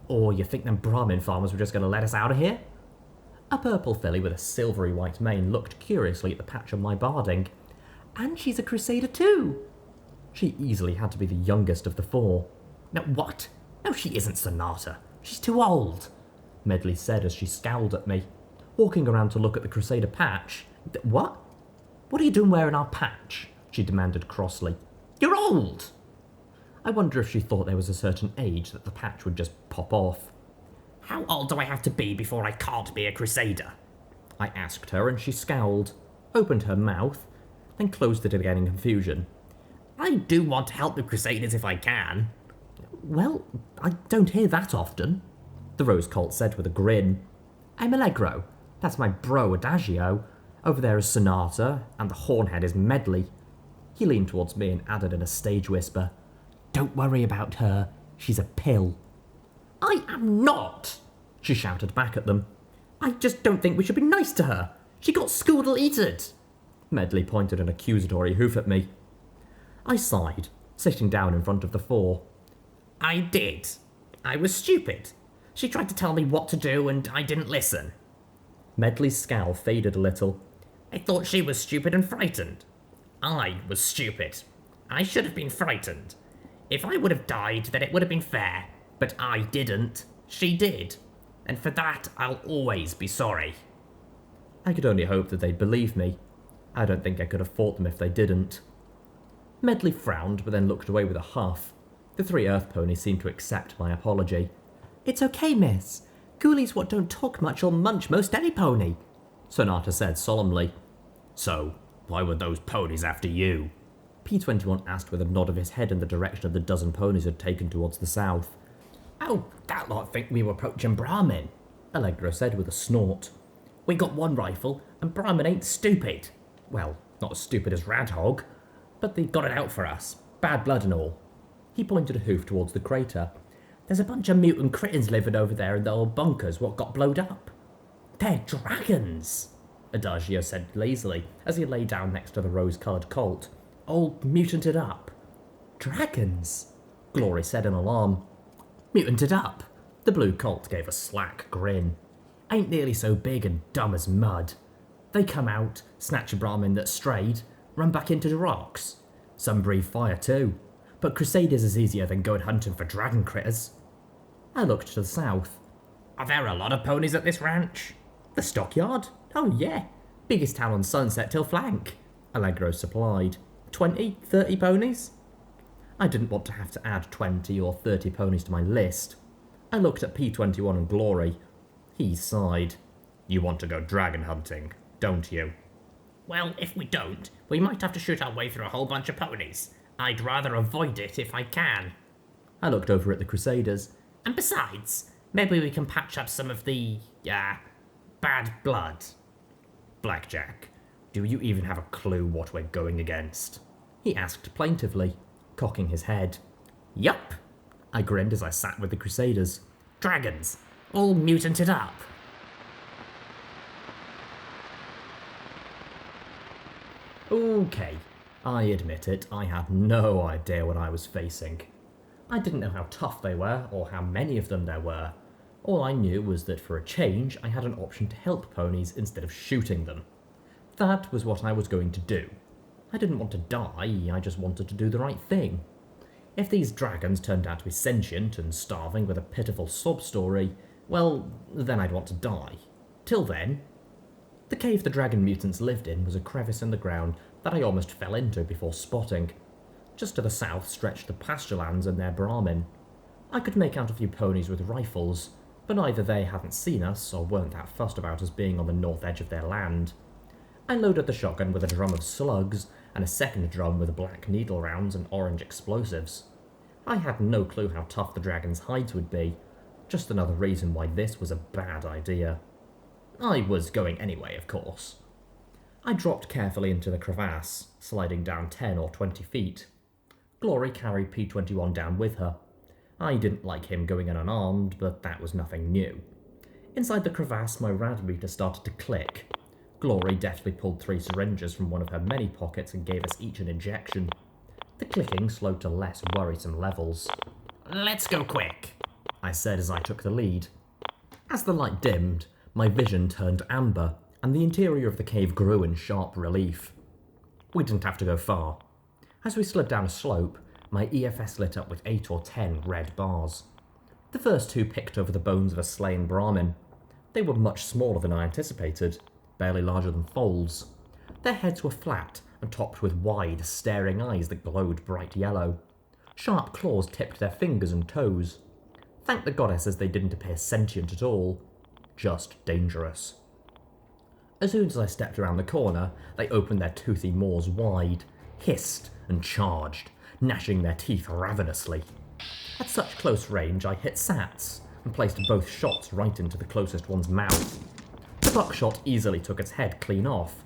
Or you think them Brahmin farmers were just going to let us out of here? A purple filly with a silvery white mane looked curiously at the patch on my barding. And she's a Crusader too. She easily had to be the youngest of the 4. No, what? No, she isn't, Sonata. She's too old, Medley said as she scowled at me, walking around to look at the Crusader patch. What? What are you doing wearing our patch? She demanded crossly. You're old! I wonder if she thought there was a certain age that the patch would just pop off. How old do I have to be before I can't be a Crusader? I asked her, and she scowled, opened her mouth, then closed it again in confusion. I do want to help the Crusaders if I can. Well, I don't hear that often, the rose colt said with a grin. I'm Allegro. That's my bro Adagio. Over there is Sonata, and the hornhead is Medley. He leaned towards me and added in a stage whisper, Don't worry about her. She's a pill. I am not, she shouted back at them. I just don't think we should be nice to her. She got school-deleted. Medley pointed an accusatory hoof at me. I sighed, sitting down in front of the four. I did. I was stupid. She tried to tell me what to do and I didn't listen. Medley's scowl faded a little. I thought she was stupid and frightened. I was stupid. I should have been frightened. If I would have died, then it would have been fair. But I didn't. She did. And for that, I'll always be sorry. I could only hope that they'd believe me. I don't think I could have fought them if they didn't. Medley frowned, but then looked away with a huff. The 3 earth ponies seemed to accept my apology. It's okay, miss. Ghoulies what don't talk much will munch most any pony, Sonata said solemnly. So, why were those ponies after you? P21 asked with a nod of his head in the direction of the dozen ponies had taken towards the south. Oh, that lot think we were approaching Brahmin, Allegra said with a snort. We got 1 rifle, and Brahmin ain't stupid. Well, not as stupid as Radhog, but they got it out for us. Bad blood and all. He pointed a hoof towards the crater. There's a bunch of mutant critters living over there in the old bunkers what got blowed up. They're dragons, Adagio said lazily as he lay down next to the rose-coloured colt. All mutanted up. Dragons, Glory said in alarm. Mutanted up? The blue colt gave a slack grin. Ain't nearly so big and dumb as mud. They come out, snatch a Brahmin that strayed, run back into the rocks. Some breathe fire too. But Crusaders is easier than going hunting for dragon critters. I looked to the south. Are there a lot of ponies at this ranch? the stockyard? Oh yeah, biggest town on Sunset till flank, Allegro supplied. 20, 30 ponies? I didn't want to have to add 20 or 30 ponies to my list. I looked at P21 and Glory. He sighed. You want to go dragon hunting, don't you? Well, if we don't, we might have to shoot our way through a whole bunch of ponies. I'd rather avoid it if I can. I looked over at the Crusaders. And besides, maybe we can patch up some of the, bad blood. Blackjack, do you even have a clue what we're going against? He asked plaintively, cocking his head. Yup, I grinned as I sat with the Crusaders. Dragons, all mutanted up. Okay, I admit it, I had no idea what I was facing. I didn't know how tough they were, or how many of them there were. All I knew was that for a change, I had an option to help ponies instead of shooting them. That was what I was going to do. I didn't want to die, I just wanted to do the right thing. If these dragons turned out to be sentient and starving with a pitiful sob story, well, then I'd want to die. Till then... The cave the dragon mutants lived in was a crevice in the ground that I almost fell into before spotting. Just to the south stretched the pasture lands and their Brahmin. I could make out a few ponies with rifles, but either they hadn't seen us or weren't that fussed about us being on the north edge of their land. I loaded the shotgun with a drum of slugs and a second drum with black needle rounds and orange explosives. I had no clue how tough the dragon's hides would be, just another reason why this was a bad idea. I was going anyway, of course. I dropped carefully into the crevasse, sliding down 10 or 20 feet. Glory carried P21 down with her. I didn't like him going in unarmed, but that was nothing new. Inside the crevasse, my rad meter started to click. Glory deftly pulled 3 syringes from one of her many pockets and gave us each an injection. The clicking slowed to less worrisome levels. Let's go quick, I said as I took the lead. As the light dimmed, my vision turned amber, and the interior of the cave grew in sharp relief. We didn't have to go far. As we slid down a slope, my EFS lit up with 8 or 10 red bars. The first 2 picked over the bones of a slain Brahmin. They were much smaller than I anticipated, barely larger than foals. Their heads were flat and topped with wide, staring eyes that glowed bright yellow. Sharp claws tipped their fingers and toes. Thank the goddesses they didn't appear sentient at all. Just dangerous. As soon as I stepped around the corner, they opened their toothy maws wide, hissed and charged, gnashing their teeth ravenously. At such close range, I hit Sats and placed both shots right into the closest one's mouth. The buckshot easily took its head clean off.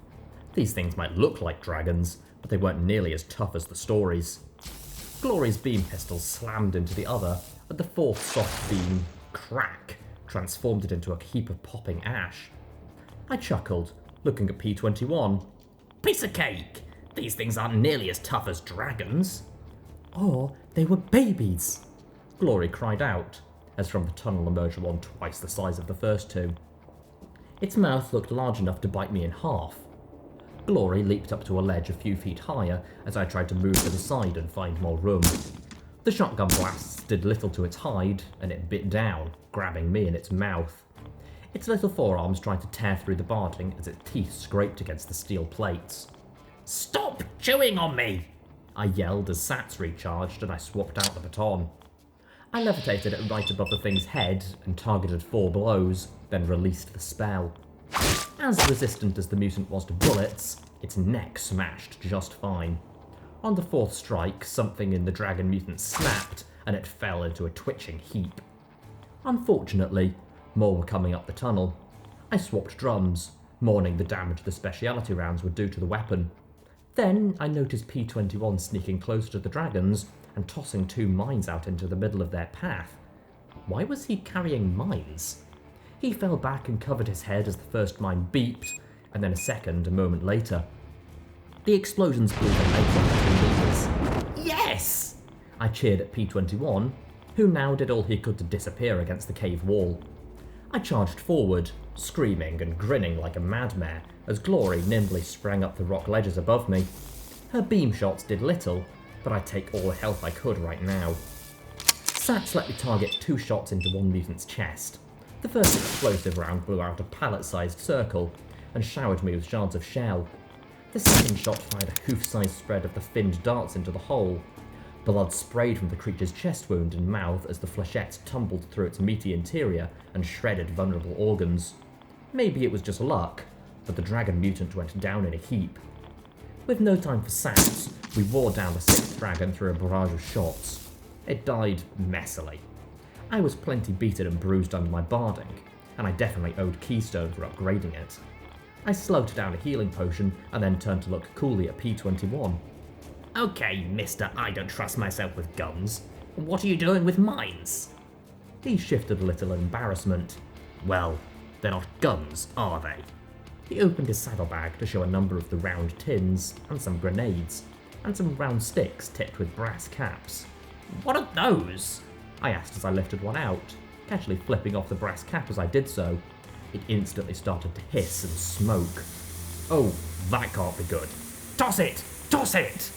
These things might look like dragons, but they weren't nearly as tough as the stories. Glory's beam pistol slammed into the other, and the fourth soft beam, crack, transformed it into a heap of popping ash. I chuckled, looking at P21. Piece of cake! These things aren't nearly as tough as dragons. Or they were babies, Glory cried out, as from the tunnel emerged one twice the size of the first two. Its mouth looked large enough to bite me in half. Glory leaped up to a ledge a few feet higher as I tried to move to the side and find more room. The shotgun blasts did little to its hide, and it bit down, grabbing me in its mouth. Its little forearms tried to tear through the barding as its teeth scraped against the steel plates. Stop chewing on me! I yelled as Sats recharged and I swapped out the baton. I levitated it right above the thing's head and targeted 4 blows, then released the spell. As resistant as the mutant was to bullets, its neck smashed just fine. On the 4th strike, something in the dragon mutant snapped and it fell into a twitching heap. Unfortunately, more were coming up the tunnel. I swapped drums, mourning the damage the speciality rounds would do to the weapon. Then I noticed P-21 sneaking closer to the dragons and tossing 2 mines out into the middle of their path. Why was he carrying mines? He fell back and covered his head as the first mine beeped, and then a second a moment later. The explosions blew the legs off 2 meters. Yes! I cheered at P-21, who now did all he could to disappear against the cave wall. I charged forward, screaming and grinning like a madmare as Glory nimbly sprang up the rock ledges above me. Her beam shots did little, but I'd take all the health I could right now. Sats let me target 2 shots into one mutant's chest. The first explosive round blew out a pallet-sized circle and showered me with shards of shell. The second shot fired a hoof-sized spread of the finned darts into the hole. Blood sprayed from the creature's chest wound and mouth as the flechettes tumbled through its meaty interior and shredded vulnerable organs. Maybe it was just luck, but the dragon mutant went down in a heap. With no time for Sats, we wore down the 6th dragon through a barrage of shots. It died messily. I was plenty beaten and bruised under my barding, and I definitely owed Keystone for upgrading it. I slugged down a healing potion and then turned to look coolly at P-21. Okay, mister, I don't trust myself with guns. What are you doing with mines? He shifted a little in embarrassment. Well, they're not guns, are they? He opened his saddlebag to show a number of the round tins, and some grenades, and some round sticks tipped with brass caps. What are those? I asked as I lifted one out, casually flipping off the brass cap as I did so. It instantly started to hiss and smoke. Oh, that can't be good. Toss it! Toss it!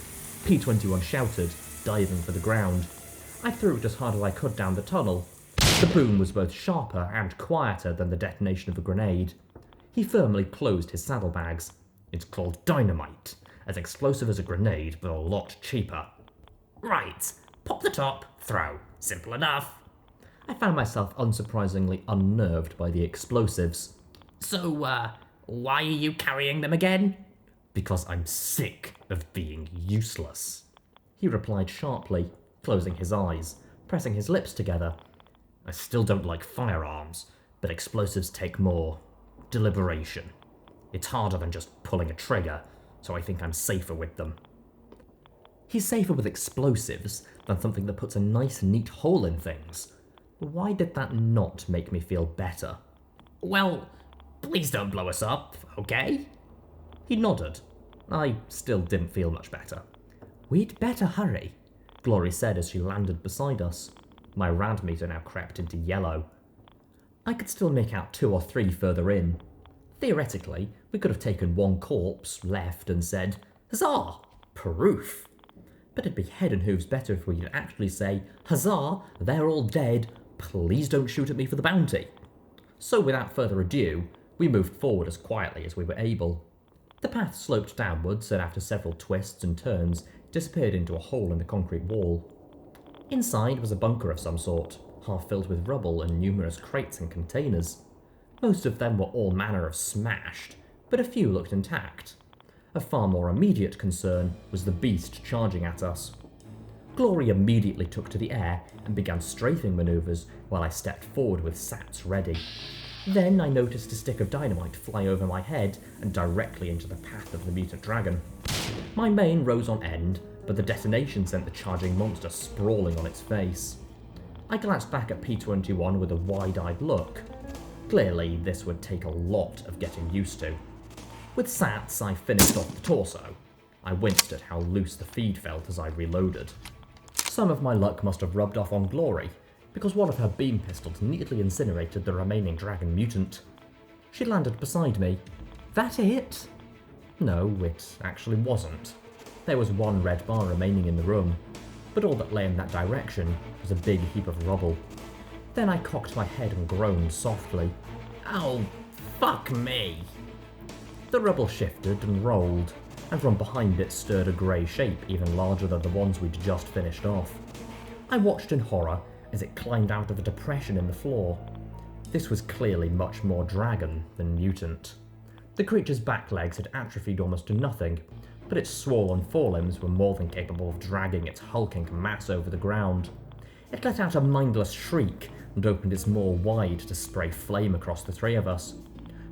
P-21 shouted, diving for the ground. I threw it as hard as I could down the tunnel. The boom was both sharper and quieter than the detonation of a grenade. He firmly closed his saddlebags. It's called dynamite, as explosive as a grenade, but a lot cheaper. Right, pop the top, throw. Simple enough. I found myself unsurprisingly unnerved by the explosives. So, why are you carrying them again? Because I'm sick of being useless, he replied sharply, closing his eyes, pressing his lips together. I still don't like firearms, but explosives take more deliberation. It's harder than just pulling a trigger, so I think I'm safer with them. He's safer with explosives than something that puts a nice, neat hole in things. Why did that not make me feel better? Well, please don't blow us up, okay? He nodded. I still didn't feel much better. We'd better hurry, Glory said as she landed beside us. My rad meter now crept into yellow. I could still make out 2 or 3 further in. Theoretically, we could have taken 1 corpse, left, and said, Huzzah! Proof! But it'd be head and hooves better if we could actually say, Huzzah! They're all dead. Please don't shoot at me for the bounty. So without further ado, we moved forward as quietly as we were able. The path sloped downwards and after several twists and turns, disappeared into a hole in the concrete wall. Inside was a bunker of some sort, half filled with rubble and numerous crates and containers. Most of them were all manner of smashed, but a few looked intact. A far more immediate concern was the beast charging at us. Glory immediately took to the air and began strafing manoeuvres while I stepped forward with Sats ready. Then I noticed a stick of dynamite fly over my head and directly into the path of the mutant dragon. My mane rose on end, but the detonation sent the charging monster sprawling on its face. I glanced back at P-21 with a wide-eyed look. Clearly, this would take a lot of getting used to. With Sats, I finished off the torso. I winced at how loose the feed felt as I reloaded. Some of my luck must have rubbed off on Glory, because one of her beam pistols neatly incinerated the remaining dragon mutant. She landed beside me. That it? No, it actually wasn't. There was one red bar remaining in the room, but all that lay in that direction was a big heap of rubble. Then I cocked my head and groaned softly. Oh, fuck me. The rubble shifted and rolled, and from behind it stirred a grey shape even larger than the ones we'd just finished off. I watched in horror as it climbed out of a depression in the floor. This was clearly much more dragon than mutant. The creature's back legs had atrophied almost to nothing, but its swollen forelimbs were more than capable of dragging its hulking mass over the ground. It let out a mindless shriek and opened its maw wide to spray flame across the three of us.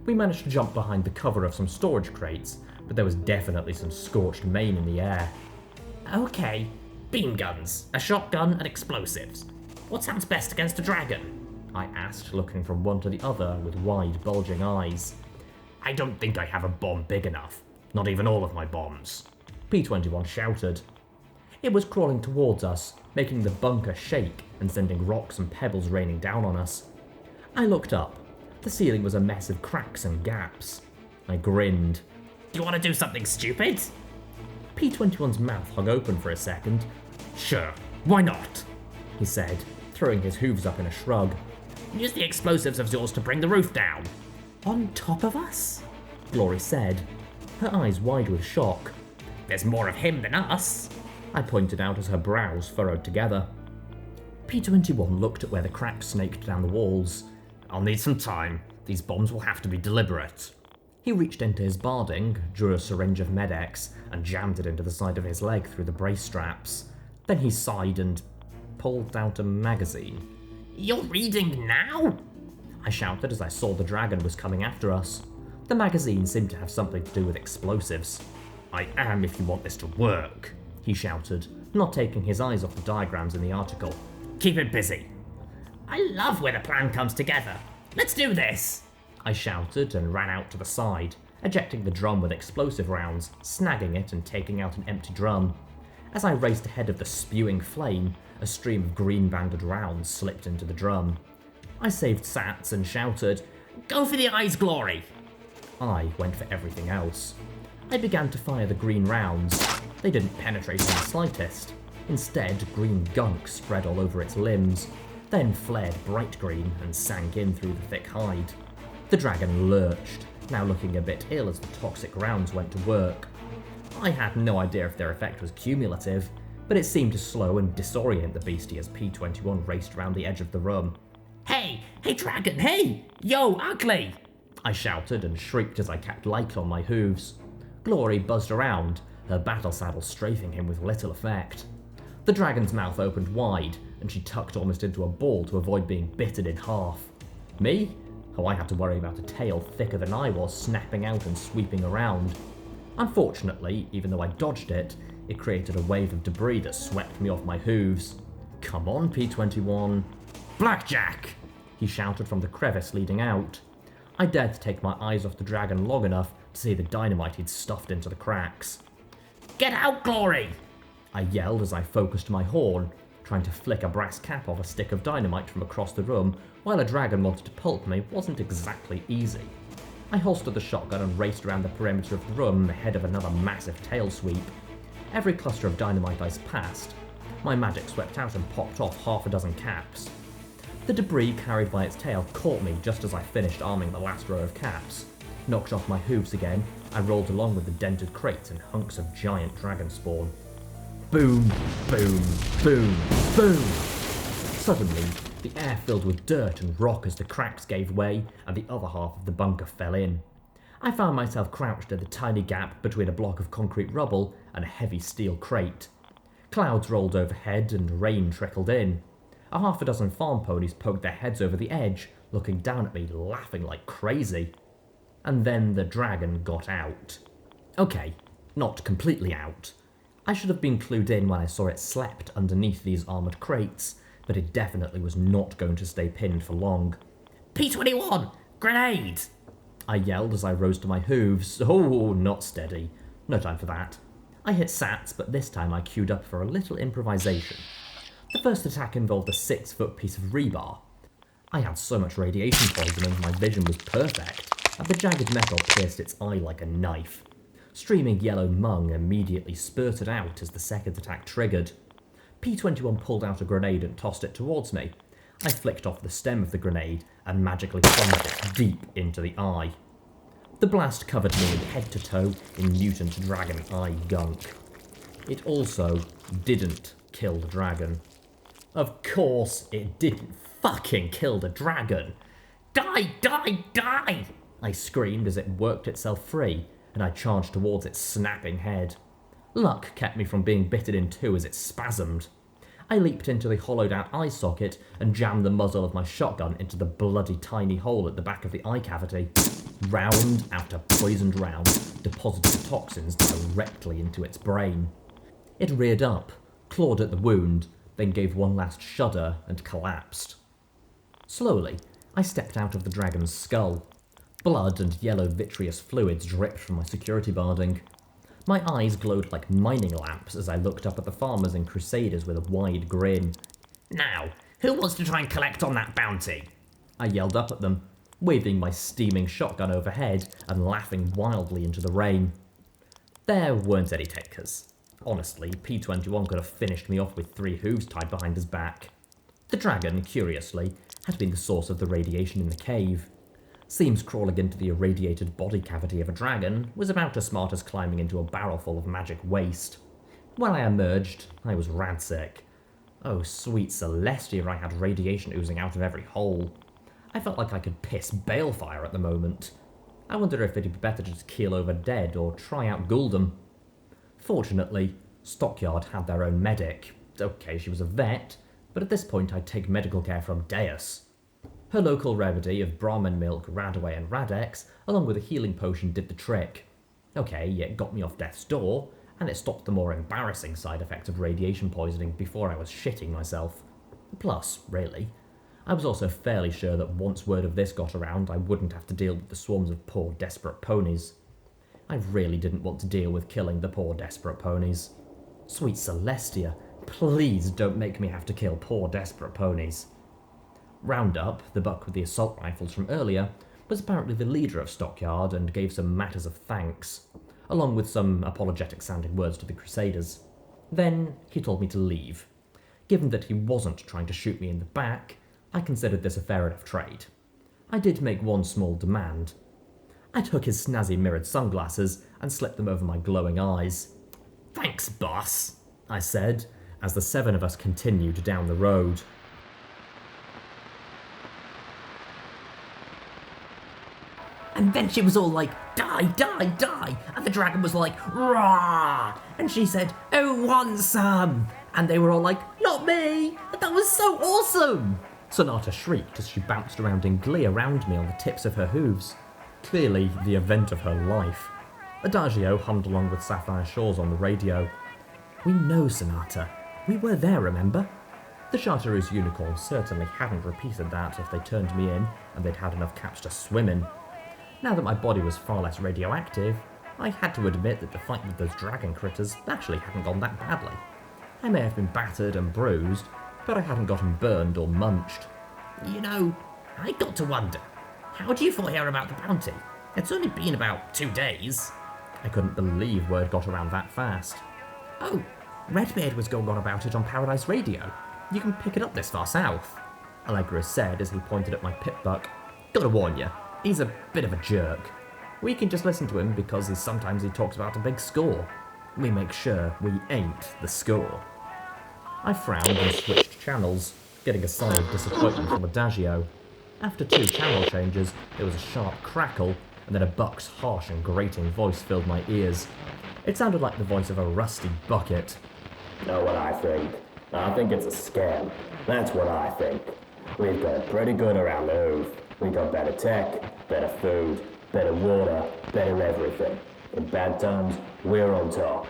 We managed to jump behind the cover of some storage crates, but there was definitely some scorched mane in the air. Okay, beam guns, a shotgun, and explosives. What sounds best against a dragon? I asked, looking from one to the other with wide, bulging eyes. I don't think I have a bomb big enough. Not even all of my bombs. P-21 shouted. It was crawling towards us, making the bunker shake and sending rocks and pebbles raining down on us. I looked up. The ceiling was a mess of cracks and gaps. I grinned. Do you want to do something stupid? P-21's mouth hung open for a second. Sure, why not? He said, throwing his hooves up in a shrug. Use the explosives of yours to bring the roof down. On top of us? Glory said, her eyes wide with shock. There's more of him than us, I pointed out as her brows furrowed together. P-21 looked at where the cracks snaked down the walls. I'll need some time. These bombs will have to be deliberate. He reached into his barding, drew a syringe of Med-X, and jammed it into the side of his leg through the brace straps. Then he sighed and pulled out a magazine. You're reading now? I shouted as I saw the dragon was coming after us. The magazine seemed to have something to do with explosives. I am if you want this to work, he shouted, not taking his eyes off the diagrams in the article. Keep it busy. I love where the plan comes together. Let's do this! I shouted and ran out to the side, ejecting the drum with explosive rounds, snagging it and taking out an empty drum. As I raced ahead of the spewing flame, a stream of green-banded rounds slipped into the drum. I saved Sats and shouted, Go for the eyes, Glory! I went for everything else. I began to fire the green rounds. They didn't penetrate in the slightest. Instead, green gunk spread all over its limbs, then flared bright green and sank in through the thick hide. The dragon lurched, now looking a bit ill as the toxic rounds went to work. I had no idea if their effect was cumulative, but it seemed to slow and disorient the beastie as P-21 raced around the edge of the room. Hey dragon, hey! Yo, ugly! I shouted and shrieked as I kept light on my hooves. Glory buzzed around, her battle saddle strafing him with little effect. The dragon's mouth opened wide, and she tucked almost into a ball to avoid being bitten in half. Me? Oh, I had to worry about a tail thicker than I was snapping out and sweeping around. Unfortunately, even though I dodged it, it created a wave of debris that swept me off my hooves. Come on, P-21. Blackjack! He shouted from the crevice leading out. I dared to take my eyes off the dragon long enough to see the dynamite he'd stuffed into the cracks. Get out, Glory! I yelled as I focused my horn, trying to flick a brass cap off a stick of dynamite from across the room while a dragon wanted to pulp me wasn't exactly easy. I holstered the shotgun and raced around the perimeter of the room ahead of another massive tail sweep. Every cluster of dynamite I passed, my magic swept out and popped off half a dozen caps. The debris carried by its tail caught me just as I finished arming the last row of caps. Knocked off my hooves again, I rolled along with the dented crates and hunks of giant dragon spawn. Boom, boom, boom, boom! Suddenly, the air filled with dirt and rock as the cracks gave way and the other half of the bunker fell in. I found myself crouched in the tiny gap between a block of concrete rubble and a heavy steel crate. Clouds rolled overhead and rain trickled in. A half a dozen farm ponies poked their heads over the edge, looking down at me, laughing like crazy. And then the dragon got out. Okay, not completely out. I should have been clued in when I saw it slept underneath these armoured crates, but it definitely was not going to stay pinned for long. P-21! Grenade! I yelled as I rose to my hooves. Oh, not steady. No time for that. I hit sats, but this time I queued up for a little improvisation. The first attack involved a 6-foot piece of rebar. I had so much radiation poisoning, my vision was perfect, and the jagged metal pierced its eye like a knife. Streaming yellow mung immediately spurted out as the second attack triggered. P21 pulled out a grenade and tossed it towards me. I flicked off the stem of the grenade and magically plunged it deep into the eye. The blast covered me head to toe in mutant dragon eye gunk. It also didn't kill the dragon. Of course it didn't fucking kill the dragon. Die, die, die! I screamed as it worked itself free, and I charged towards its snapping head. Luck kept me from being bitten in two as it spasmed. I leaped into the hollowed out eye socket and jammed the muzzle of my shotgun into the bloody tiny hole at the back of the eye cavity. Round after poisoned round deposited the toxins directly into its brain. It reared up, clawed at the wound, then gave one last shudder and collapsed. Slowly, I stepped out of the dragon's skull. Blood and yellow vitreous fluids dripped from my security barding. My eyes glowed like mining lamps as I looked up at the farmers and crusaders with a wide grin. Now, who wants to try and collect on that bounty? I yelled up at them, waving my steaming shotgun overhead and laughing wildly into the rain. There weren't any takers. Honestly, P21 could have finished me off with 3 hooves tied behind his back. The dragon, curiously, had been the source of the radiation in the cave. Seems crawling into the irradiated body cavity of a dragon was about as smart as climbing into a barrel full of magic waste. When I emerged, I was radsick. Oh, sweet Celestia, I had radiation oozing out of every hole. I felt like I could piss balefire at the moment. I wonder if it'd be better to just keel over dead or try out Gouldom. Fortunately, Stockyard had their own medic. Okay, she was a vet, but at this point I'd take medical care from Deus. Her local remedy of Brahmin milk, Radaway and Radex, along with a healing potion, did the trick. Okay, it got me off death's door, and it stopped the more embarrassing side effects of radiation poisoning before I was shitting myself. Plus, really, I was also fairly sure that once word of this got around, I wouldn't have to deal with the swarms of poor desperate ponies. I really didn't want to deal with killing the poor desperate ponies. Sweet Celestia, please don't make me have to kill poor desperate ponies. Roundup, the buck with the assault rifles from earlier, was apparently the leader of Stockyard and gave some matters of thanks, along with some apologetic-sounding words to the Crusaders. Then he told me to leave. Given that he wasn't trying to shoot me in the back, I considered this a fair enough trade. I did make one small demand. I took his snazzy mirrored sunglasses and slipped them over my glowing eyes. Thanks, boss, I said, as the 7 of us continued down the road. And then she was all like, die, die, die. And the dragon was like, rah. And she said, oh, want some. And they were all like, not me. And that was so awesome. Sonata shrieked as she bounced around in glee around me on the tips of her hooves. Clearly the event of her life. Adagio hummed along with Sapphire Shores on the radio. We know, Sonata. We were there, remember? The Chartreuse unicorns certainly hadn't repeated that if they turned me in and they'd had enough caps to swim in. Now that my body was far less radioactive, I had to admit that the fight with those dragon critters actually hadn't gone that badly. I may have been battered and bruised, but I hadn't gotten burned or munched. You know, I got to wonder, how do you 4 hear about the bounty? It's only been about 2 days. I couldn't believe word got around that fast. Oh, Redbeard was going on about it on Paradise Radio. You can pick it up this far south. Allegra said as he pointed at my pip-buck. Gotta warn you, he's a bit of a jerk. We can just listen to him because sometimes he talks about a big score. We make sure we ain't the score. I frowned and switched channels, getting a sigh of disappointment from Adagio. After 2 channel changes, there was a sharp crackle, and then a buck's harsh and grating voice filled my ears. It sounded like the voice of a rusty bucket. Know what I think? I think it's a scam. That's what I think. We've got it pretty good around the hoof. We got better tech, better food, better water, better everything. In bad times, we're on top.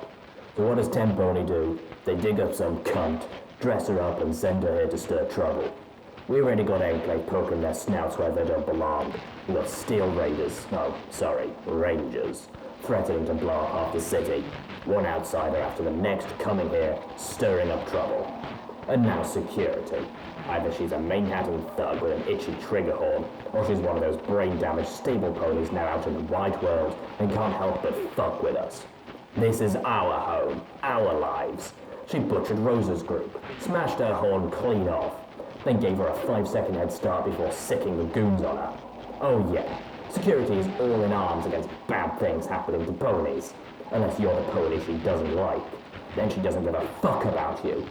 So what does Temponi do? They dig up some cunt, dress her up and send her here to stir trouble. We already got Enclave poking their snouts where they don't belong. We got Steel Raiders, Rangers, threatening to blow up half the city. One outsider after the next coming here, stirring up trouble. And now security. Either she's a Manhattan thug with an itchy trigger horn, or she's one of those brain-damaged stable ponies now out in the wide world and can't help but fuck with us. This is our home, our lives. She butchered Rosa's group, smashed her horn clean off, then gave her a 5-second head start before sicking the goons on her. Oh yeah, security is all in arms against bad things happening to ponies. Unless you're the pony she doesn't like, then she doesn't give a fuck about you.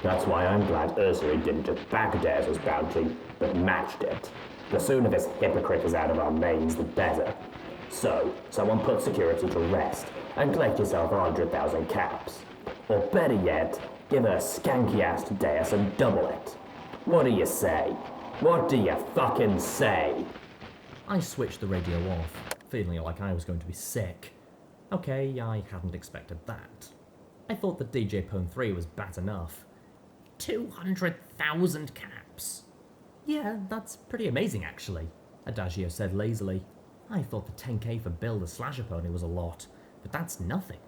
That's why I'm glad Ursula didn't just back Dare's bounty, but matched it. The sooner this hypocrite is out of our mains, the better. So, someone put security to rest, and collect yourself 100,000 caps. Or better yet, give her skanky-ass to Deus and double it. What do you say? What do you fucking say? I switched the radio off, feeling like I was going to be sick. Okay, I hadn't expected that. I thought the DJ Pone 3 was bad enough. 200,000 caps. Yeah, that's pretty amazing actually, Adagio said lazily. I thought the 10k for Bill the Slasher Pony was a lot, but that's nothing.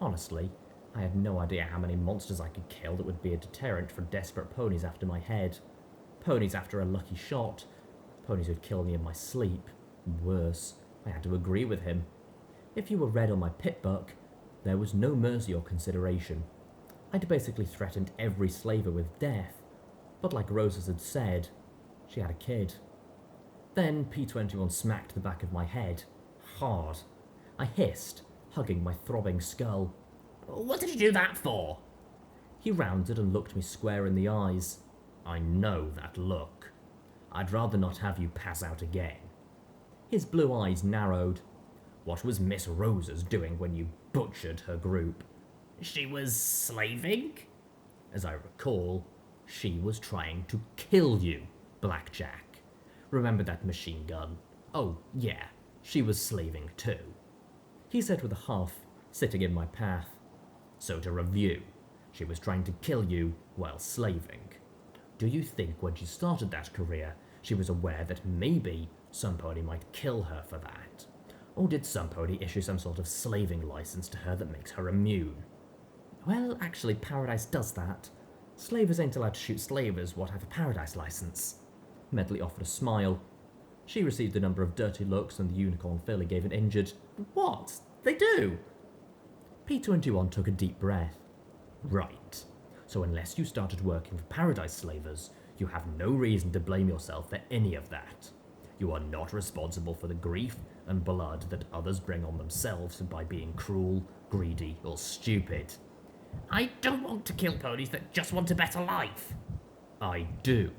Honestly, I had no idea how many monsters I could kill that would be a deterrent for desperate ponies after my head. Ponies after a lucky shot. Ponies who'd kill me in my sleep. Worse, I had to agree with him. If you were red on my pit buck, there was no mercy or consideration. I'd basically threatened every slaver with death. But like Roses had said, she had a kid. Then P21 smacked the back of my head. Hard. I hissed, hugging my throbbing skull. What did you do that for? He rounded and looked me square in the eyes. I know that look. I'd rather not have you pass out again. His blue eyes narrowed. What was Miss Roses doing when you butchered her group? She was slaving? As I recall, she was trying to kill you, Blackjack. Remember that machine gun? Oh, yeah, she was slaving too. He said with a huff, sitting in my path. So to review, she was trying to kill you while slaving. Do you think when she started that career, she was aware that maybe somebody might kill her for that? Or did somebody issue some sort of slaving license to her that makes her immune? Well, actually, Paradise does that. Slavers ain't allowed to shoot slavers what have a Paradise license. Medley offered a smile. She received a number of dirty looks and the unicorn filly gave an injured, "What? They do?" P21 took a deep breath. Right. So unless you started working for Paradise slavers, you have no reason to blame yourself for any of that. You are not responsible for the grief and blood that others bring on themselves by being cruel, greedy, or stupid. I don't want to kill ponies that just want a better life. I do.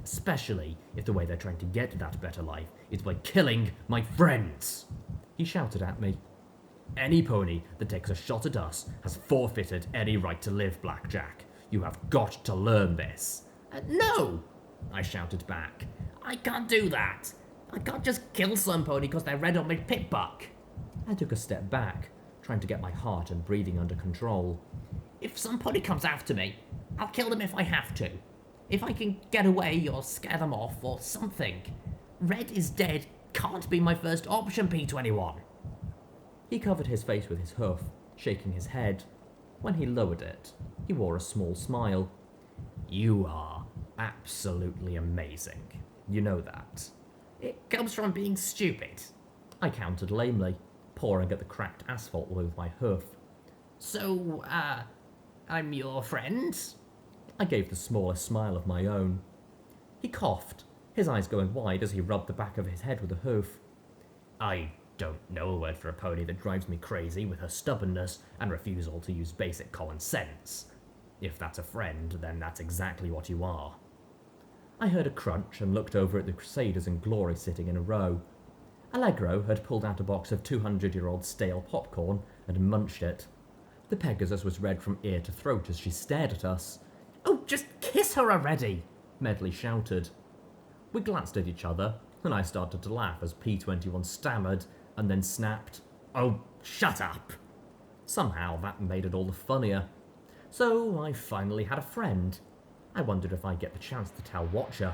Especially if the way they're trying to get that better life is by killing my friends. He shouted at me. Any pony that takes a shot at us has forfeited any right to live, Blackjack. You have got to learn this. No! I shouted back. I can't do that. I can't just kill some pony because they're red on my pit buck. I took a step back, trying to get my heart and breathing under control. If some pony comes after me, I'll kill them if I have to. If I can get away or scare them off or something. Red is dead can't be my first option, P21. He covered his face with his hoof, shaking his head. When he lowered it, he wore a small smile. You are absolutely amazing. You know that. It comes from being stupid. I countered lamely, pawing at the cracked asphalt with my hoof. So, I'm your friend? I gave the smallest smile of my own. He coughed, his eyes going wide as he rubbed the back of his head with a hoof. I don't know a word for a pony that drives me crazy with her stubbornness and refusal to use basic common sense. If that's a friend, then that's exactly what you are. I heard a crunch and looked over at the Crusaders in glory sitting in a row. Allegro had pulled out a box of 200-year-old stale popcorn and munched it. The Pegasus was red from ear to throat as she stared at us. Oh, just kiss her already! Medley shouted. We glanced at each other, and I started to laugh as P21 stammered and then snapped, "Oh, shut up!" Somehow that made it all the funnier. So I finally had a friend. I wondered if I'd get the chance to tell Watcher.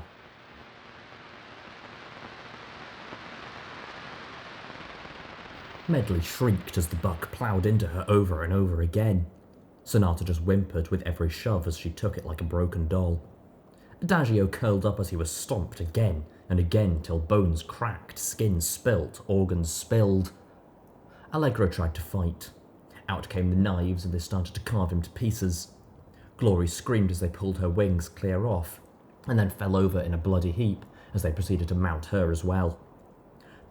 Medley shrieked as the buck ploughed into her over and over again. Sonata just whimpered with every shove as she took it like a broken doll. Adagio curled up as he was stomped again and again till bones cracked, skin spilt, organs spilled. Allegra tried to fight. Out came the knives and they started to carve him to pieces. Glory screamed as they pulled her wings clear off, and then fell over in a bloody heap as they proceeded to mount her as well.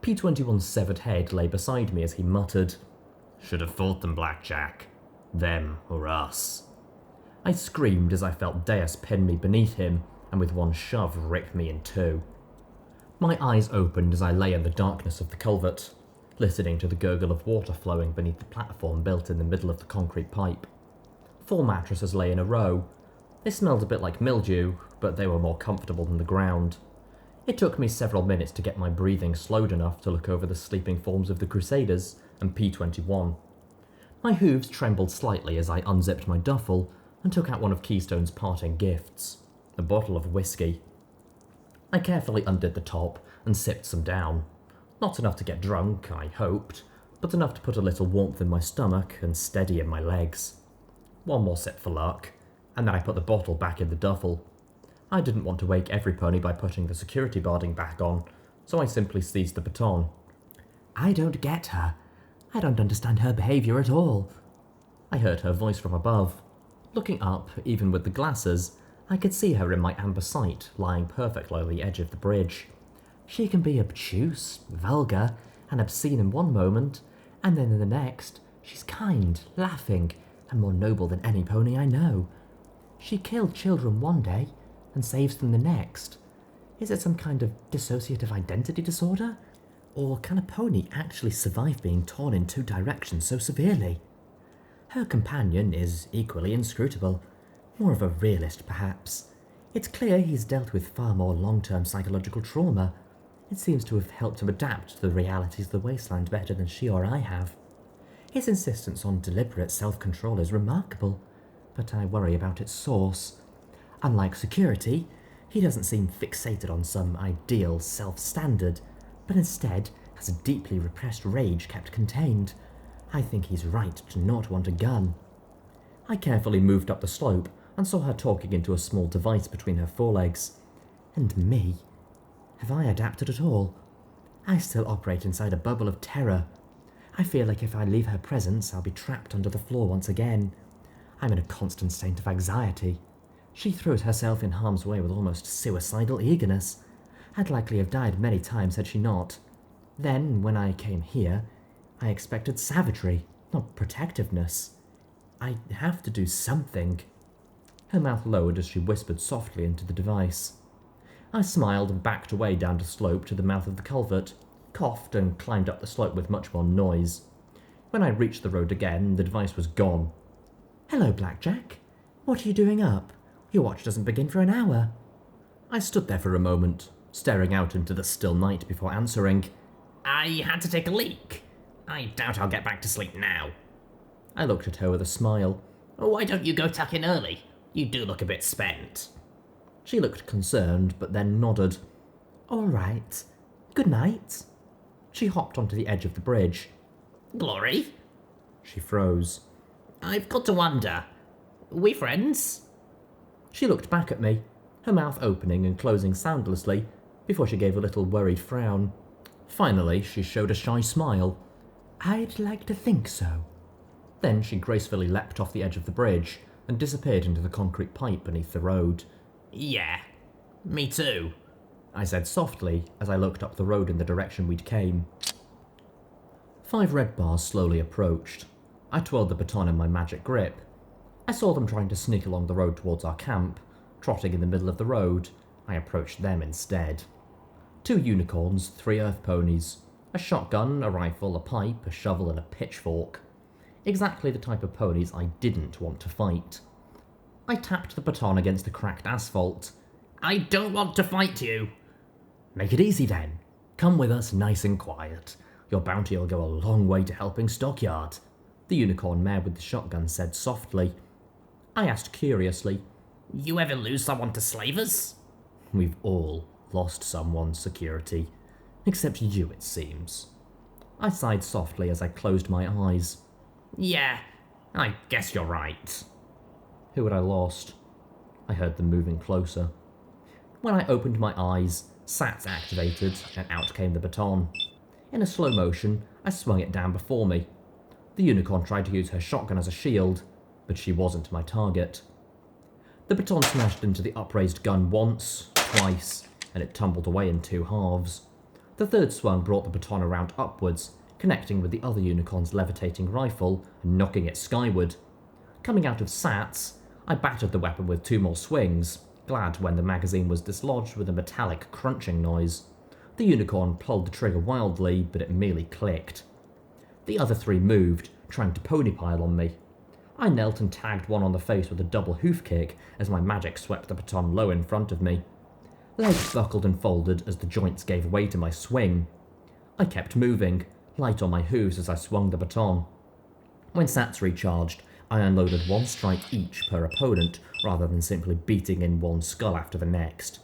P-21's severed head lay beside me as he muttered, "Should have fought them, Blackjack. Them or us." I screamed as I felt Deus pin me beneath him and with one shove rip me in two. My eyes opened as I lay in the darkness of the culvert, listening to the gurgle of water flowing beneath the platform built in the middle of the concrete pipe. 4 mattresses lay in a row. They smelled a bit like mildew, but they were more comfortable than the ground. It took me several minutes to get my breathing slowed enough to look over the sleeping forms of the Crusaders and P-21. My hooves trembled slightly as I unzipped my duffel and took out one of Keystone's parting gifts, a bottle of whiskey. I carefully undid the top and sipped some down. Not enough to get drunk, I hoped, but enough to put a little warmth in my stomach and steady in my legs. One more sip for luck, and then I put the bottle back in the duffel. I didn't want to wake every pony by putting the security barding back on, so I simply seized the baton. "I don't get her. I don't understand her behaviour at all." I heard her voice from above. Looking up, even with the glasses, I could see her in my amber sight, lying perfectly on the edge of the bridge. She can be obtuse, vulgar, and obscene in one moment, and then in the next, she's kind, laughing, and more noble than any pony I know. She killed children one day, and saves them the next. Is it some kind of dissociative identity disorder? Or can a pony actually survive being torn in 2 directions so severely? Her companion is equally inscrutable, more of a realist perhaps. It's clear he's dealt with far more long-term psychological trauma. It seems to have helped him adapt to the realities of the wasteland better than she or I have. His insistence on deliberate self-control is remarkable, but I worry about its source. Unlike security, he doesn't seem fixated on some ideal self-standard, but instead has a deeply repressed rage kept contained. I think he's right to not want a gun. I carefully moved up the slope and saw her talking into a small device between her forelegs. And me? Have I adapted at all? I still operate inside a bubble of terror. I feel like if I leave her presence, I'll be trapped under the floor once again. I'm in a constant state of anxiety. She throws herself in harm's way with almost suicidal eagerness. I'd likely have died many times had she not. Then, when I came here, I expected savagery, not protectiveness. I have to do something. Her mouth lowered as she whispered softly into the device. I smiled and backed away down the slope to the mouth of the culvert, coughed and climbed up the slope with much more noise. When I reached the road again, the device was gone. "Hello, Blackjack. What are you doing up? Your watch doesn't begin for an hour." I stood there for a moment, staring out into the still night before answering. I had to take a leak. I doubt I'll get back to sleep now. I looked at her with a smile. Why don't you go tuck in early? You do look a bit spent. She looked concerned, but then nodded. "All right. Good night." She hopped onto the edge of the bridge. Glory? She froze. I've got to wonder. We friends? She looked back at me, her mouth opening and closing soundlessly, before she gave a little worried frown. Finally, she showed a shy smile. "I'd like to think so." Then she gracefully leapt off the edge of the bridge and disappeared into the concrete pipe beneath the road. Yeah, me too, I said softly as I looked up the road in the direction we'd came. 5 red bars slowly approached. I twirled the baton in my magic grip. I saw them trying to sneak along the road towards our camp. Trotting in the middle of the road, I approached them instead. 2 unicorns, 3 earth ponies, a shotgun, a rifle, a pipe, a shovel and a pitchfork. Exactly the type of ponies I didn't want to fight. I tapped the baton against the cracked asphalt. I don't want to fight you. "Make it easy then. Come with us nice and quiet. Your bounty will go a long way to helping Stockyard," the unicorn mare with the shotgun said softly. I asked curiously, You ever lose someone to slavers? We've all lost someone, Security. Except you, it seems. I sighed softly as I closed my eyes. Yeah, I guess you're right. Who had I lost? I heard them moving closer. When I opened my eyes, SATs activated, and out came the baton. In a slow motion, I swung it down before me. The unicorn tried to use her shotgun as a shield, but she wasn't my target. The baton smashed into the upraised gun once, twice, and it tumbled away in two halves. The third swung brought the baton around upwards, connecting with the other unicorn's levitating rifle and knocking it skyward. Coming out of SATs, I battered the weapon with two more swings, glad when the magazine was dislodged with a metallic crunching noise. The unicorn pulled the trigger wildly, but it merely clicked. The other three moved, trying to ponypile on me. I knelt and tagged one on the face with a double hoof kick as my magic swept the baton low in front of me. Legs buckled and folded as the joints gave way to my swing. I kept moving, light on my hooves as I swung the baton. When SATs recharged, I unloaded one strike each per opponent, rather than simply beating in one skull after the next.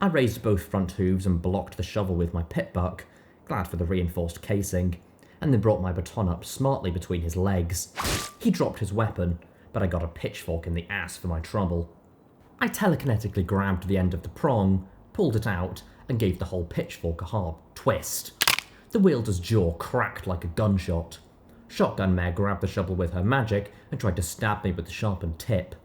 I raised both front hooves and blocked the shovel with my pit buck, glad for the reinforced casing, and then brought my baton up smartly between his legs. He dropped his weapon, but I got a pitchfork in the ass for my trouble. I telekinetically grabbed the end of the prong, pulled it out, and gave the whole pitchfork a hard twist. The wielder's jaw cracked like a gunshot. Shotgun Mare grabbed the shovel with her magic and tried to stab me with the sharpened tip.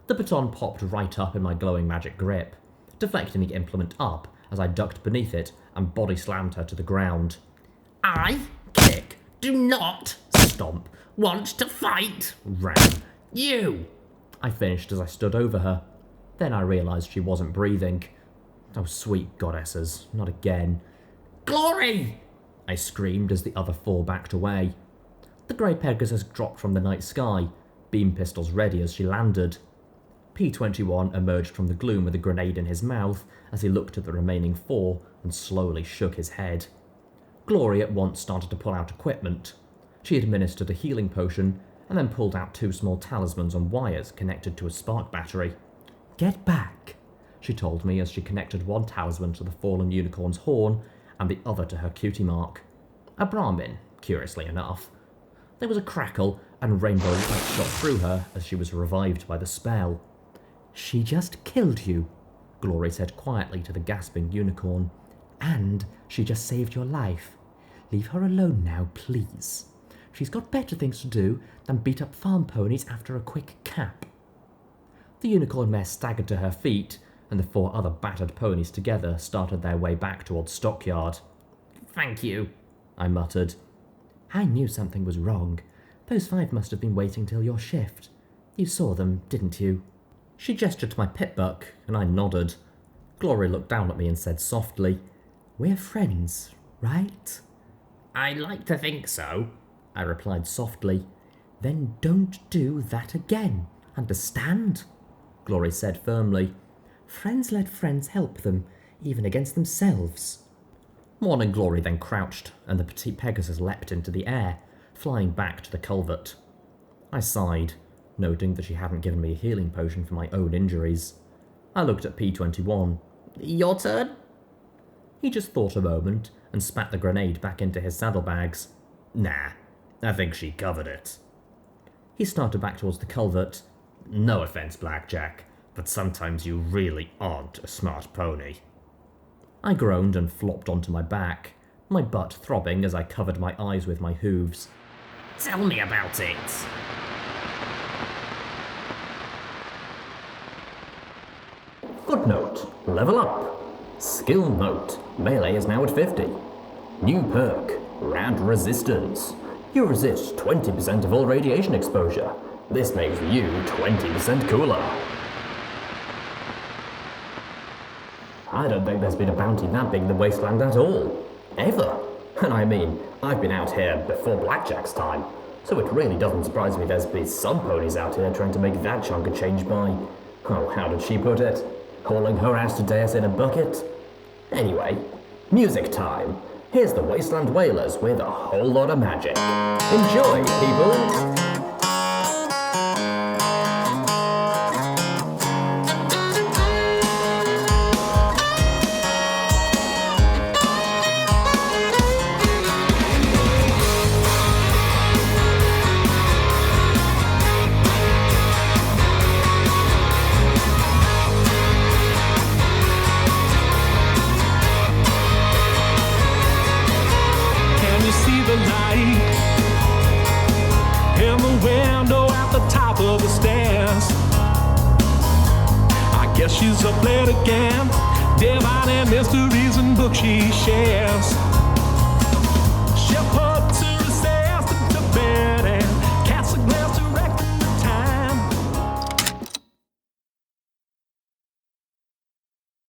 The baton popped right up in my glowing magic grip, deflecting the implement up as I ducked beneath it and body slammed her to the ground. I, Kick, do not, Stomp, want to fight. Ram. You! I finished as I stood over her. Then I realised she wasn't breathing. Oh, sweet goddesses, not again. Glory! I screamed as the other four backed away. The grey Pegasus dropped from the night sky, beam pistols ready as she landed. P-21 emerged from the gloom with a grenade in his mouth as he looked at the remaining four and slowly shook his head. Glory at once started to pull out equipment. She administered a healing potion and then pulled out two small talismans on wires connected to a spark battery. "Get back," she told me as she connected one talisman to the fallen unicorn's horn and the other to her cutie mark. A Brahmin, curiously enough. There was a crackle and rainbow light shot through her as she was revived by the spell. "She just killed you," Glory said quietly to the gasping unicorn. "And she just saved your life. Leave her alone now, please. She's got better things to do than beat up farm ponies after a quick cap." The unicorn mare staggered to her feet, and the four other battered ponies together started their way back towards Stockyard. Thank you, I muttered. "I knew something was wrong. Those five must have been waiting till your shift. You saw them, didn't you?" She gestured to my pit buck, and I nodded. Glory looked down at me and said softly, "We're friends, right?" I like to think so, I replied softly. "Then don't do that again, understand?" Glory said firmly. "Friends let friends help them, even against themselves." Morning Glory then crouched, and the petite Pegasus leapt into the air, flying back to the culvert. I sighed, noting that she hadn't given me a healing potion for my own injuries. I looked at P-21. Your turn? He just thought a moment and spat the grenade back into his saddlebags. Nah, I think she covered it. He started back towards the culvert. No offense, Blackjack, but sometimes you really aren't a smart pony. I groaned and flopped onto my back, my butt throbbing as I covered my eyes with my hooves. Tell me about it. Footnote, level up. Skill note, melee is now at 50. New perk, rad resistance. You resist 20% of all radiation exposure. This makes you 20% cooler. I don't think there's been a bounty that big in the wasteland at all. Ever. And I mean, I've been out here before Blackjack's time, so it really doesn't surprise me there's been some ponies out here trying to make that chunk of change by, oh, how did she put it? Hauling her ass to Deus in a bucket? Anyway, music time. Here's the Wasteland Wailers with a whole lot of magic. Enjoy, people! top of the stairs. I guess she's up late again, divining mysteries and books she shares. Shepherd to